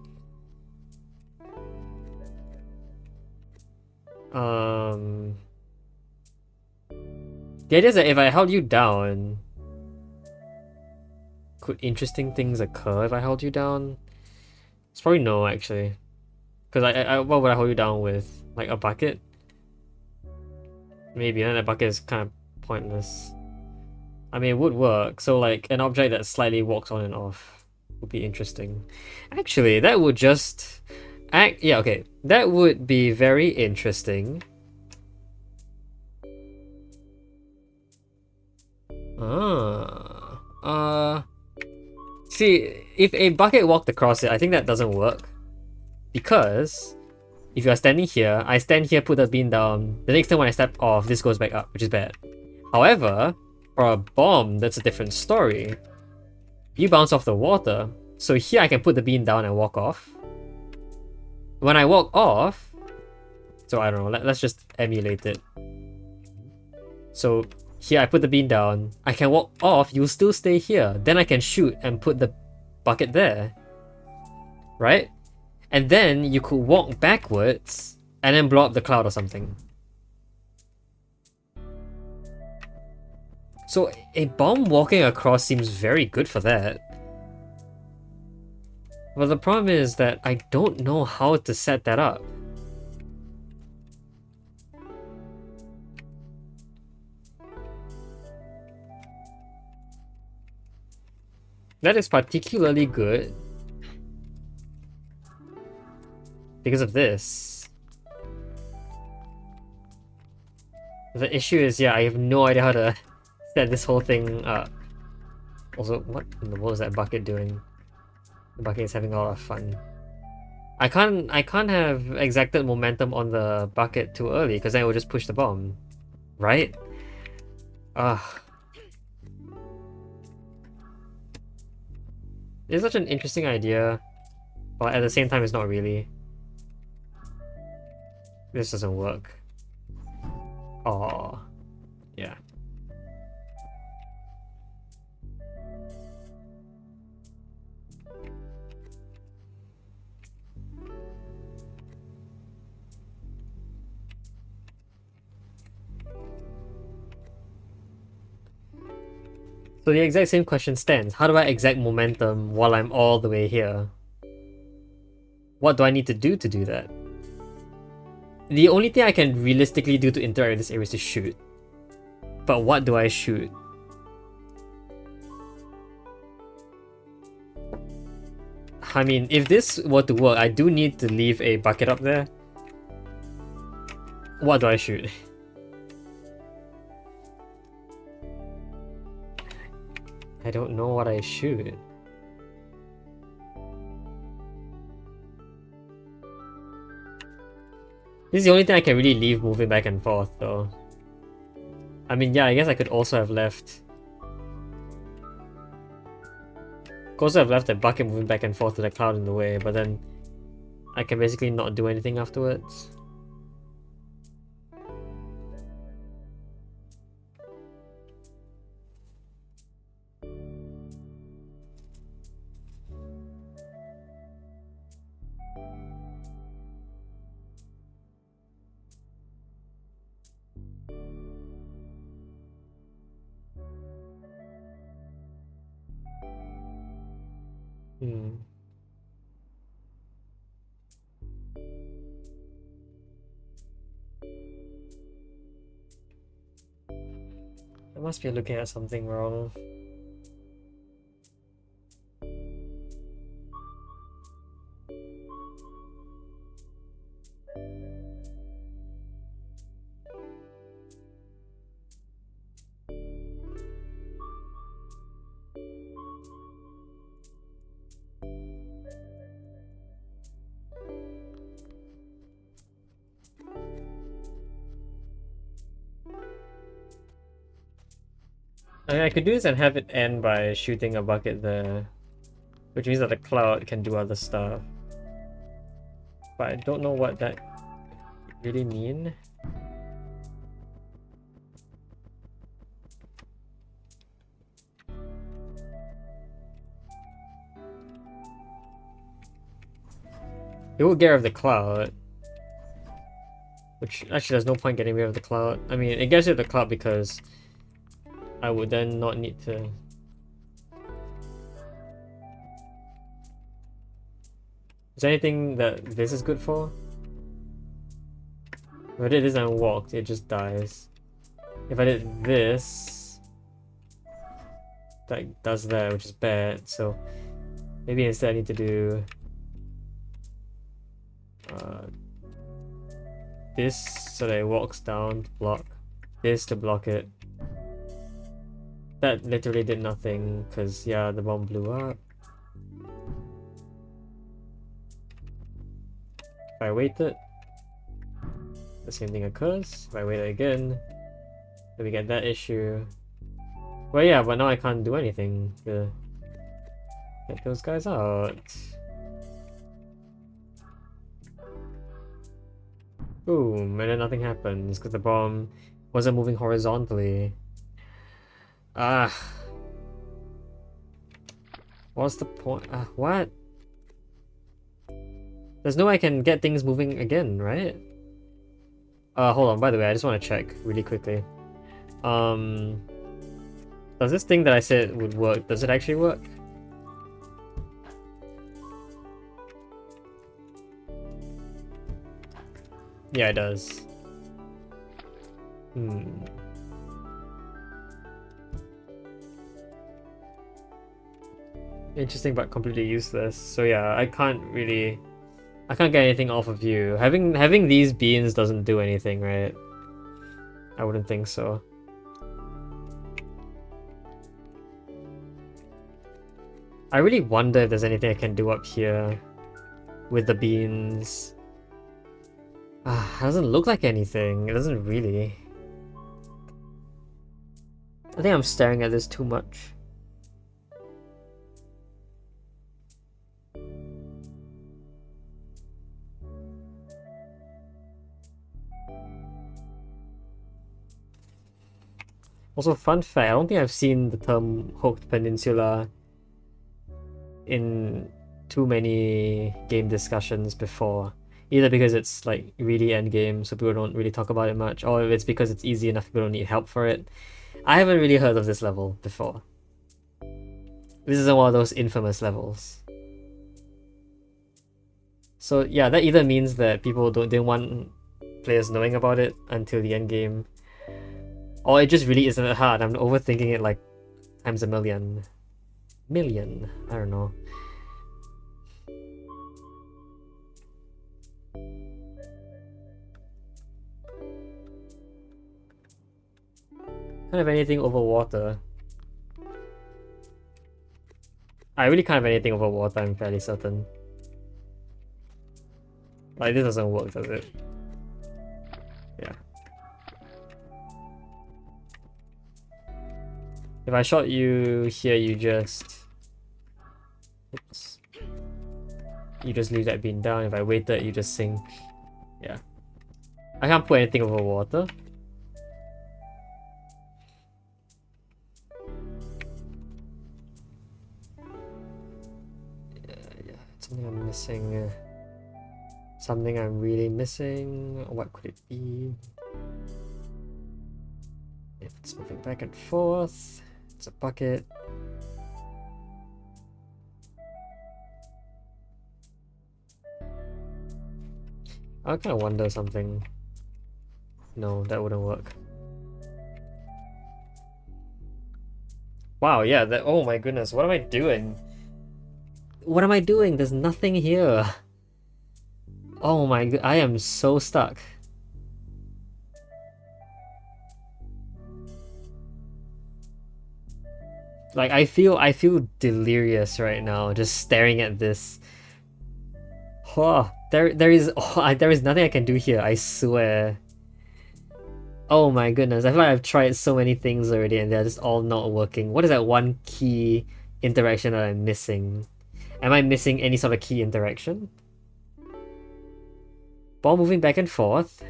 The idea is that if I held you down, could interesting things occur if I held you down? It's probably no, actually. Because what would I hold you down with? Like a bucket? Maybe, and that bucket is kind of pointless. I mean, it would work. So, like, an object that slightly walks on and off would be interesting. Actually, that would just... Yeah, okay. That would be very interesting. See, if a bucket walked across it, I think that doesn't work. Because if you are standing here, I stand here, put the bean down. The next time when I step off, this goes back up, which is bad. However, for a bomb, that's a different story. You bounce off the water, so here I can put the bean down and walk off. When I walk off, so I don't know, let's just emulate it. So here I put the bean down, I can walk off, you'll still stay here. Then I can shoot and put the bucket there. Right? And then you could walk backwards and then blow up the cloud or something. So a bomb walking across seems very good for that. But the problem is that I don't know how to set that up. That is particularly good because of this. The issue is, yeah, I have no idea how to set this whole thing up. Also, what in the world is that bucket doing? The bucket is having a lot of fun. I can't have exacted momentum on the bucket too early because then it will just push the bomb. Right? Ugh. It's such an interesting idea, but at the same time it's not really. This doesn't work. Oh, yeah. So the exact same question stands. How do I exact momentum while I'm all the way here? What do I need to do that? The only thing I can realistically do to interact with this area is to shoot. But what do I shoot? I mean, if this were to work, I do need to leave a bucket up there. What do I shoot? I don't know what I shoot. This is the only thing I can really leave moving back and forth, though. I mean, yeah, I guess I could also have left... Could also have left the bucket moving back and forth to the cloud in the way, but then I can basically not do anything afterwards. Hmm. I must be looking at something wrong. I mean, I could do this and have it end by shooting a bucket there, which means that the cloud can do other stuff. But I don't know what that really mean. It will get rid of the cloud. Which, actually, there's no point getting rid of the cloud. I mean, it gets rid of the cloud because I would then not need to... Is there anything that this is good for? If I did this and walked, it just dies. If I did this... that does that, which is bad, so... Maybe instead I need to do... this so that it walks down to block. This to block it. That literally did nothing, because yeah, the bomb blew up. If I wait it, the same thing occurs. If I wait it again, then we get that issue. Well yeah, but now I can't do anything to get those guys out. Boom, and then nothing happens because the bomb wasn't moving horizontally. Ah. What's the point? What? There's no way I can get things moving again, right? Hold on, by the way, I just want to check really quickly. Does this thing that I said would work, does it actually work? Yeah, it does. Interesting but completely useless. So yeah, I can't get anything off of you. Having these beans doesn't do anything, right? I wouldn't think so. I really wonder if there's anything I can do up here with the beans. It doesn't look like anything. It doesn't really. I think I'm staring at this too much. Also, fun fact, I don't think I've seen the term Hooked Peninsula in too many game discussions before. Either because it's like really endgame, so people don't really talk about it much, or if it's because it's easy enough people don't need help for it. I haven't really heard of this level before. This isn't one of those infamous levels. So yeah, that either means that people didn't want players knowing about it until the end game, or it just really isn't that hard. I'm overthinking it like times a million. I don't know. Can't have anything over water. I really can't have anything over water, I'm fairly certain. Like, this doesn't work, does it? Yeah. If I shot you here, you just... Oops. You just leave that bean down. If I waited, you just sink. Yeah. I can't put anything over water. Yeah, something I'm missing. Something I'm really missing. What could it be? If it's moving back and forth, it's a bucket. I kind of wonder something. No, that wouldn't work. Wow, yeah, that. Oh my goodness, what am I doing? What am I doing? There's nothing here. Oh my god, I am so stuck. Like, I feel delirious right now just staring at this. There is nothing I can do here, I swear. Oh my goodness, I feel like I've tried so many things already and they're just all not working. What is that one key interaction that I'm missing? Am I missing any sort of key interaction? Ball moving back and forth.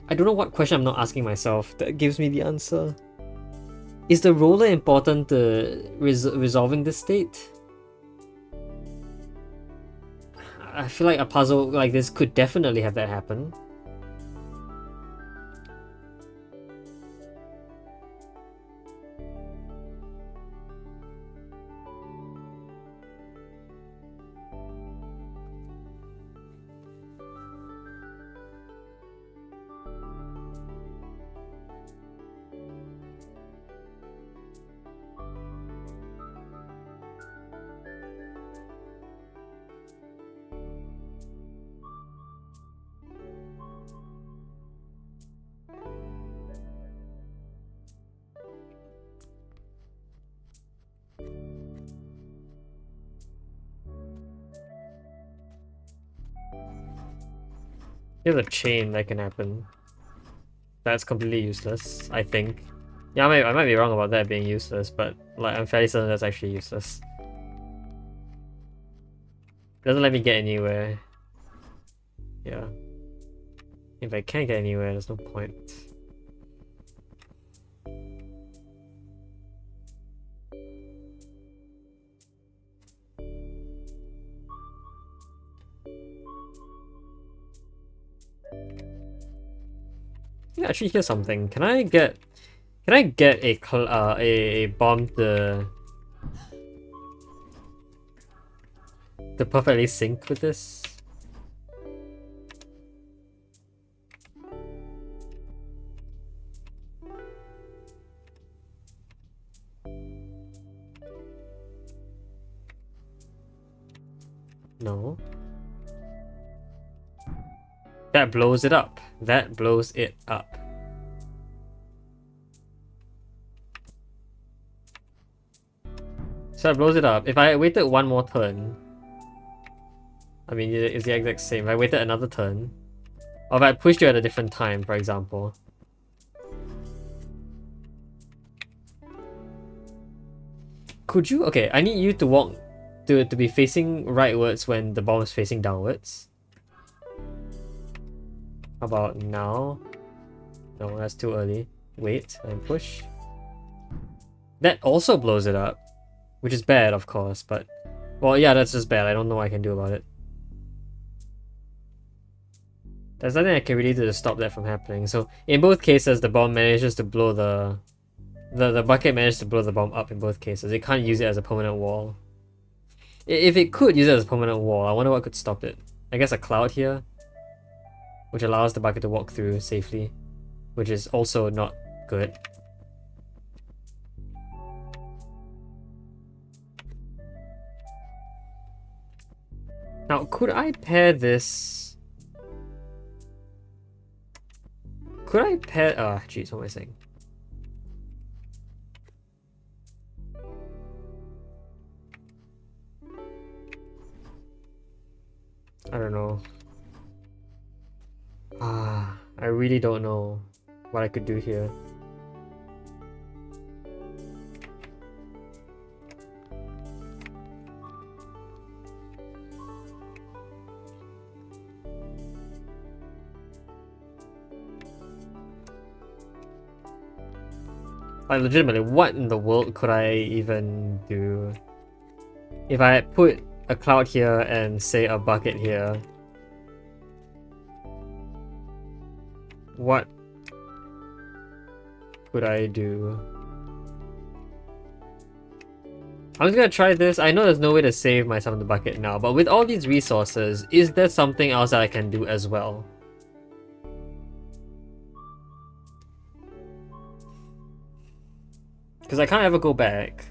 I don't know what question I'm not asking myself that gives me the answer. Is the roller important to resolving this state? I feel like a puzzle like this could definitely have that happen. Here's a chain that can happen. That's completely useless, I think. Yeah, I might be wrong about that being useless, but like I'm fairly certain that's actually useless. Doesn't let me get anywhere. Yeah. If I can't get anywhere, there's no point. Yeah, actually here's something. Can I get a bomb to perfectly sync with this? No. That blows it up. That blows it up. So it blows it up. If I waited one more turn, I mean, it's the exact same. If I waited another turn, or if I pushed you at a different time, for example. Could you? Okay, I need you to walk, to be facing rightwards when the bomb is facing downwards. How about now? No, that's too early. Wait, and push. That also blows it up, which is bad, of course, but... Well, yeah, that's just bad. I don't know what I can do about it. There's nothing I can really do to stop that from happening. So, in both cases, the bomb manages to blow the... The bucket managed to blow the bomb up in both cases. It can't use it as a permanent wall. If it could use it as a permanent wall, I wonder what could stop it. I guess a cloud here, which allows the bucket to walk through safely, which is also not good. Now, could I pair this? Could I pair? Ah, jeez, what am I saying? I don't know. Ah, I really don't know what I could do here. Like, legitimately, what in the world could I even do? If I put a cloud here and, say, a bucket here, what could I do? I'm just gonna try this. I know there's no way to save myself in the bucket now, but with all these resources, is there something else that I can do as well? Because I can't ever go back.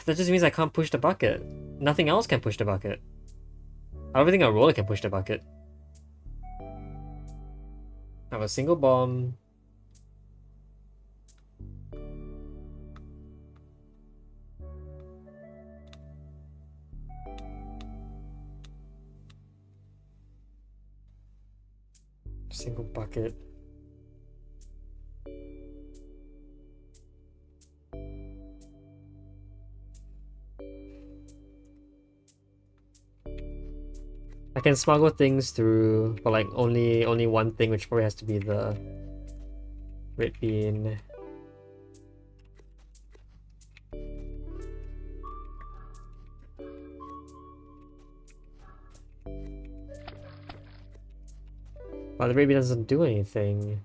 That just means I can't push the bucket. Nothing else can push the bucket. I don't think a roller can push the bucket. I have a single bomb. Single bucket. I can smuggle things through, but like only one thing, which probably has to be the red bean. But the red bean doesn't do anything.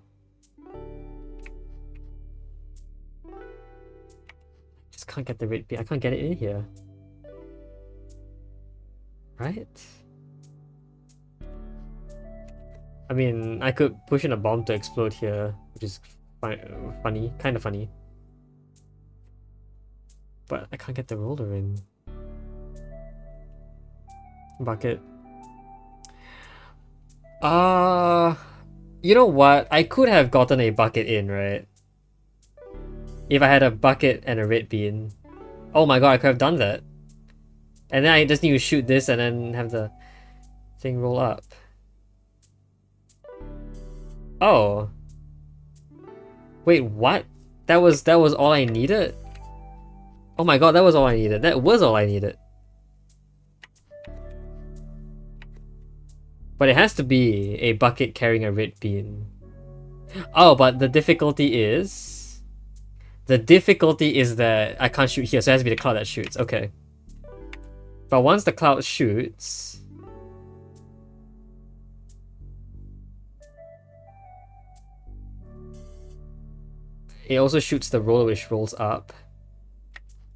Just can't get the red bean. I can't get it in here. Right? I mean, I could push in a bomb to explode here, which is funny, kind of funny. But I can't get the roller in. Bucket. You know what? I could have gotten a bucket in, right? If I had a bucket and a red bean. Oh my god, I could have done that. And then I just need to shoot this and then have the thing roll up. Oh. Wait, what? That was all I needed? Oh my god, that was all I needed. That was all I needed. But it has to be a bucket carrying a red bean. Oh, but the difficulty is... The difficulty is that I can't shoot here, so it has to be the cloud that shoots. Okay. But once the cloud shoots... It also shoots the roller, which rolls up.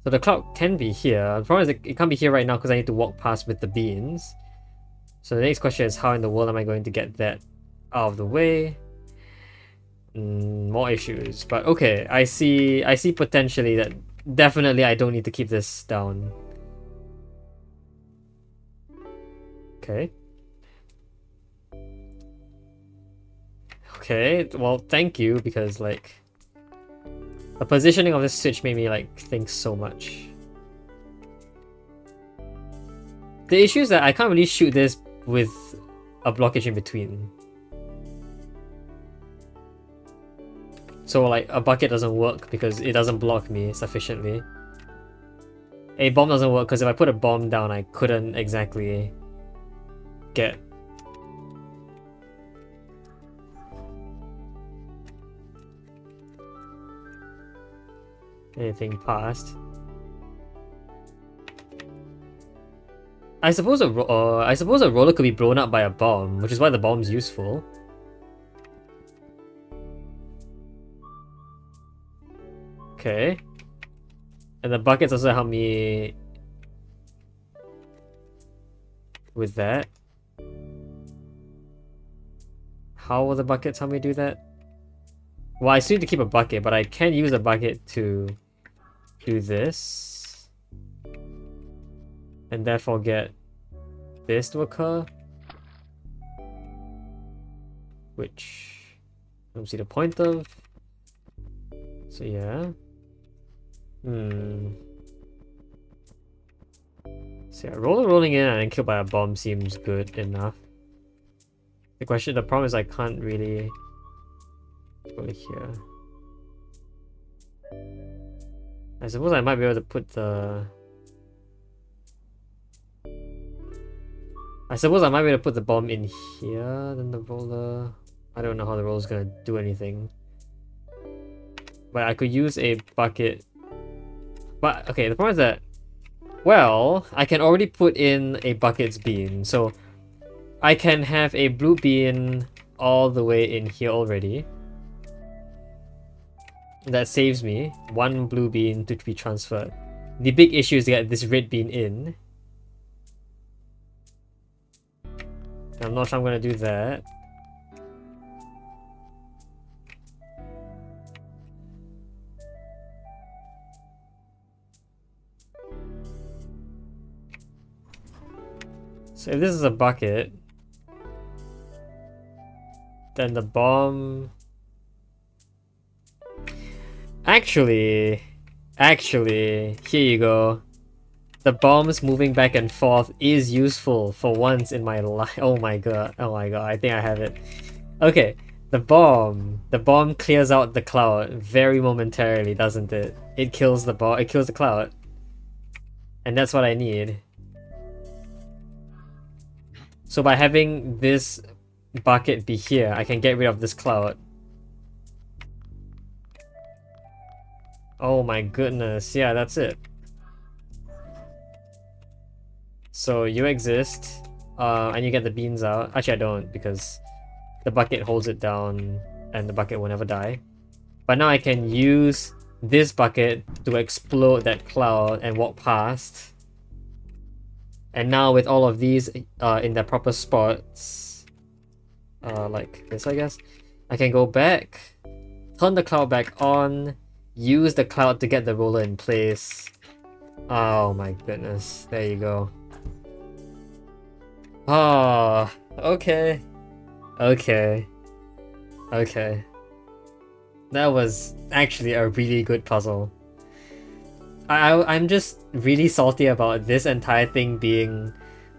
So the cloud can be here. The problem is it can't be here right now because I need to walk past with the beans. So the next question is, how in the world am I going to get that out of the way? More issues. But okay, I see potentially that definitely I don't need to keep this down. Okay. Okay, well, thank you, because like... The positioning of this switch made me like think so much. The issue is that I can't really shoot this with a blockage in between. So like a bucket doesn't work because it doesn't block me sufficiently. A bomb doesn't work because if I put a bomb down, I couldn't exactly get anything past. I suppose a roller could be blown up by a bomb, which is why the bomb's useful. Okay. And the buckets also help me with that. How will the buckets help me do that? Well, I still need to keep a bucket, but I can use a bucket to do this. And therefore get this to occur. Which I don't see the point of. So yeah. So yeah, rolling in and then killed by a bomb seems good enough. The problem is I can't really go here. I suppose I might be able to put the... bomb in here, then the roller... I don't know how the roller's gonna do anything. But I could use a bucket. But, okay, the problem is that... Well, I can already put in a bucket's bean, so... I can have a blue bean all the way in here already. That saves me one blue bean to be transferred. The big issue is to get this red bean in. I'm not sure I'm gonna do that. So if this is a bucket, then the bomb... Actually, here you go. The bombs moving back and forth is useful for once in my life. Oh my god, I think I have it. Okay, the bomb. The bomb clears out the cloud very momentarily, doesn't it? It kills the bomb. It kills the cloud. And that's what I need. So by having this bucket be here, I can get rid of this cloud. Oh my goodness. Yeah, that's it. So you exist, and you get the beans out. Actually, I don't, because the bucket holds it down and the bucket will never die. But now I can use this bucket to explode that cloud and walk past. And now with all of these in their proper spots, like this I guess, I can go back, turn the cloud back on, use the cloud to get the roller in place. Oh my goodness, there you go. Oh, okay. Okay. Okay. That was actually a really good puzzle. I'm just really salty about this entire thing being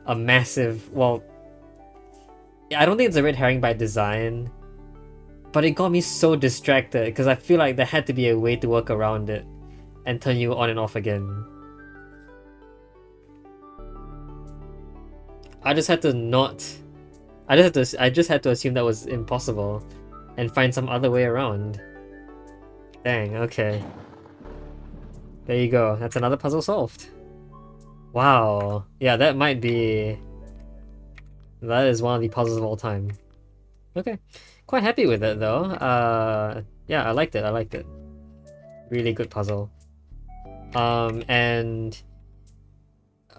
a massive, well, I don't think it's a red herring by design, but it got me so distracted because I feel like there had to be a way to work around it and turn you on and off again. I just had to not, I just had to assume that was impossible and find some other way around. Dang, okay. There you go. That's another puzzle solved. Wow. Yeah, that might be... That is one of the puzzles of all time. Okay. Quite happy with it, though. Yeah, I liked it. I liked it. Really good puzzle. And...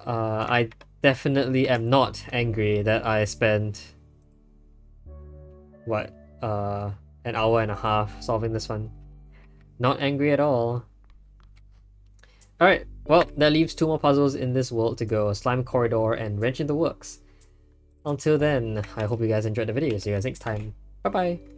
I definitely am not angry that I spent... What? An hour and a half solving this one. Not angry at all. Alright, well, that leaves 2 more puzzles in this world to go. Slime Corridor and Wrench in the Works. Until then, I hope you guys enjoyed the video. See you guys next time. Bye bye!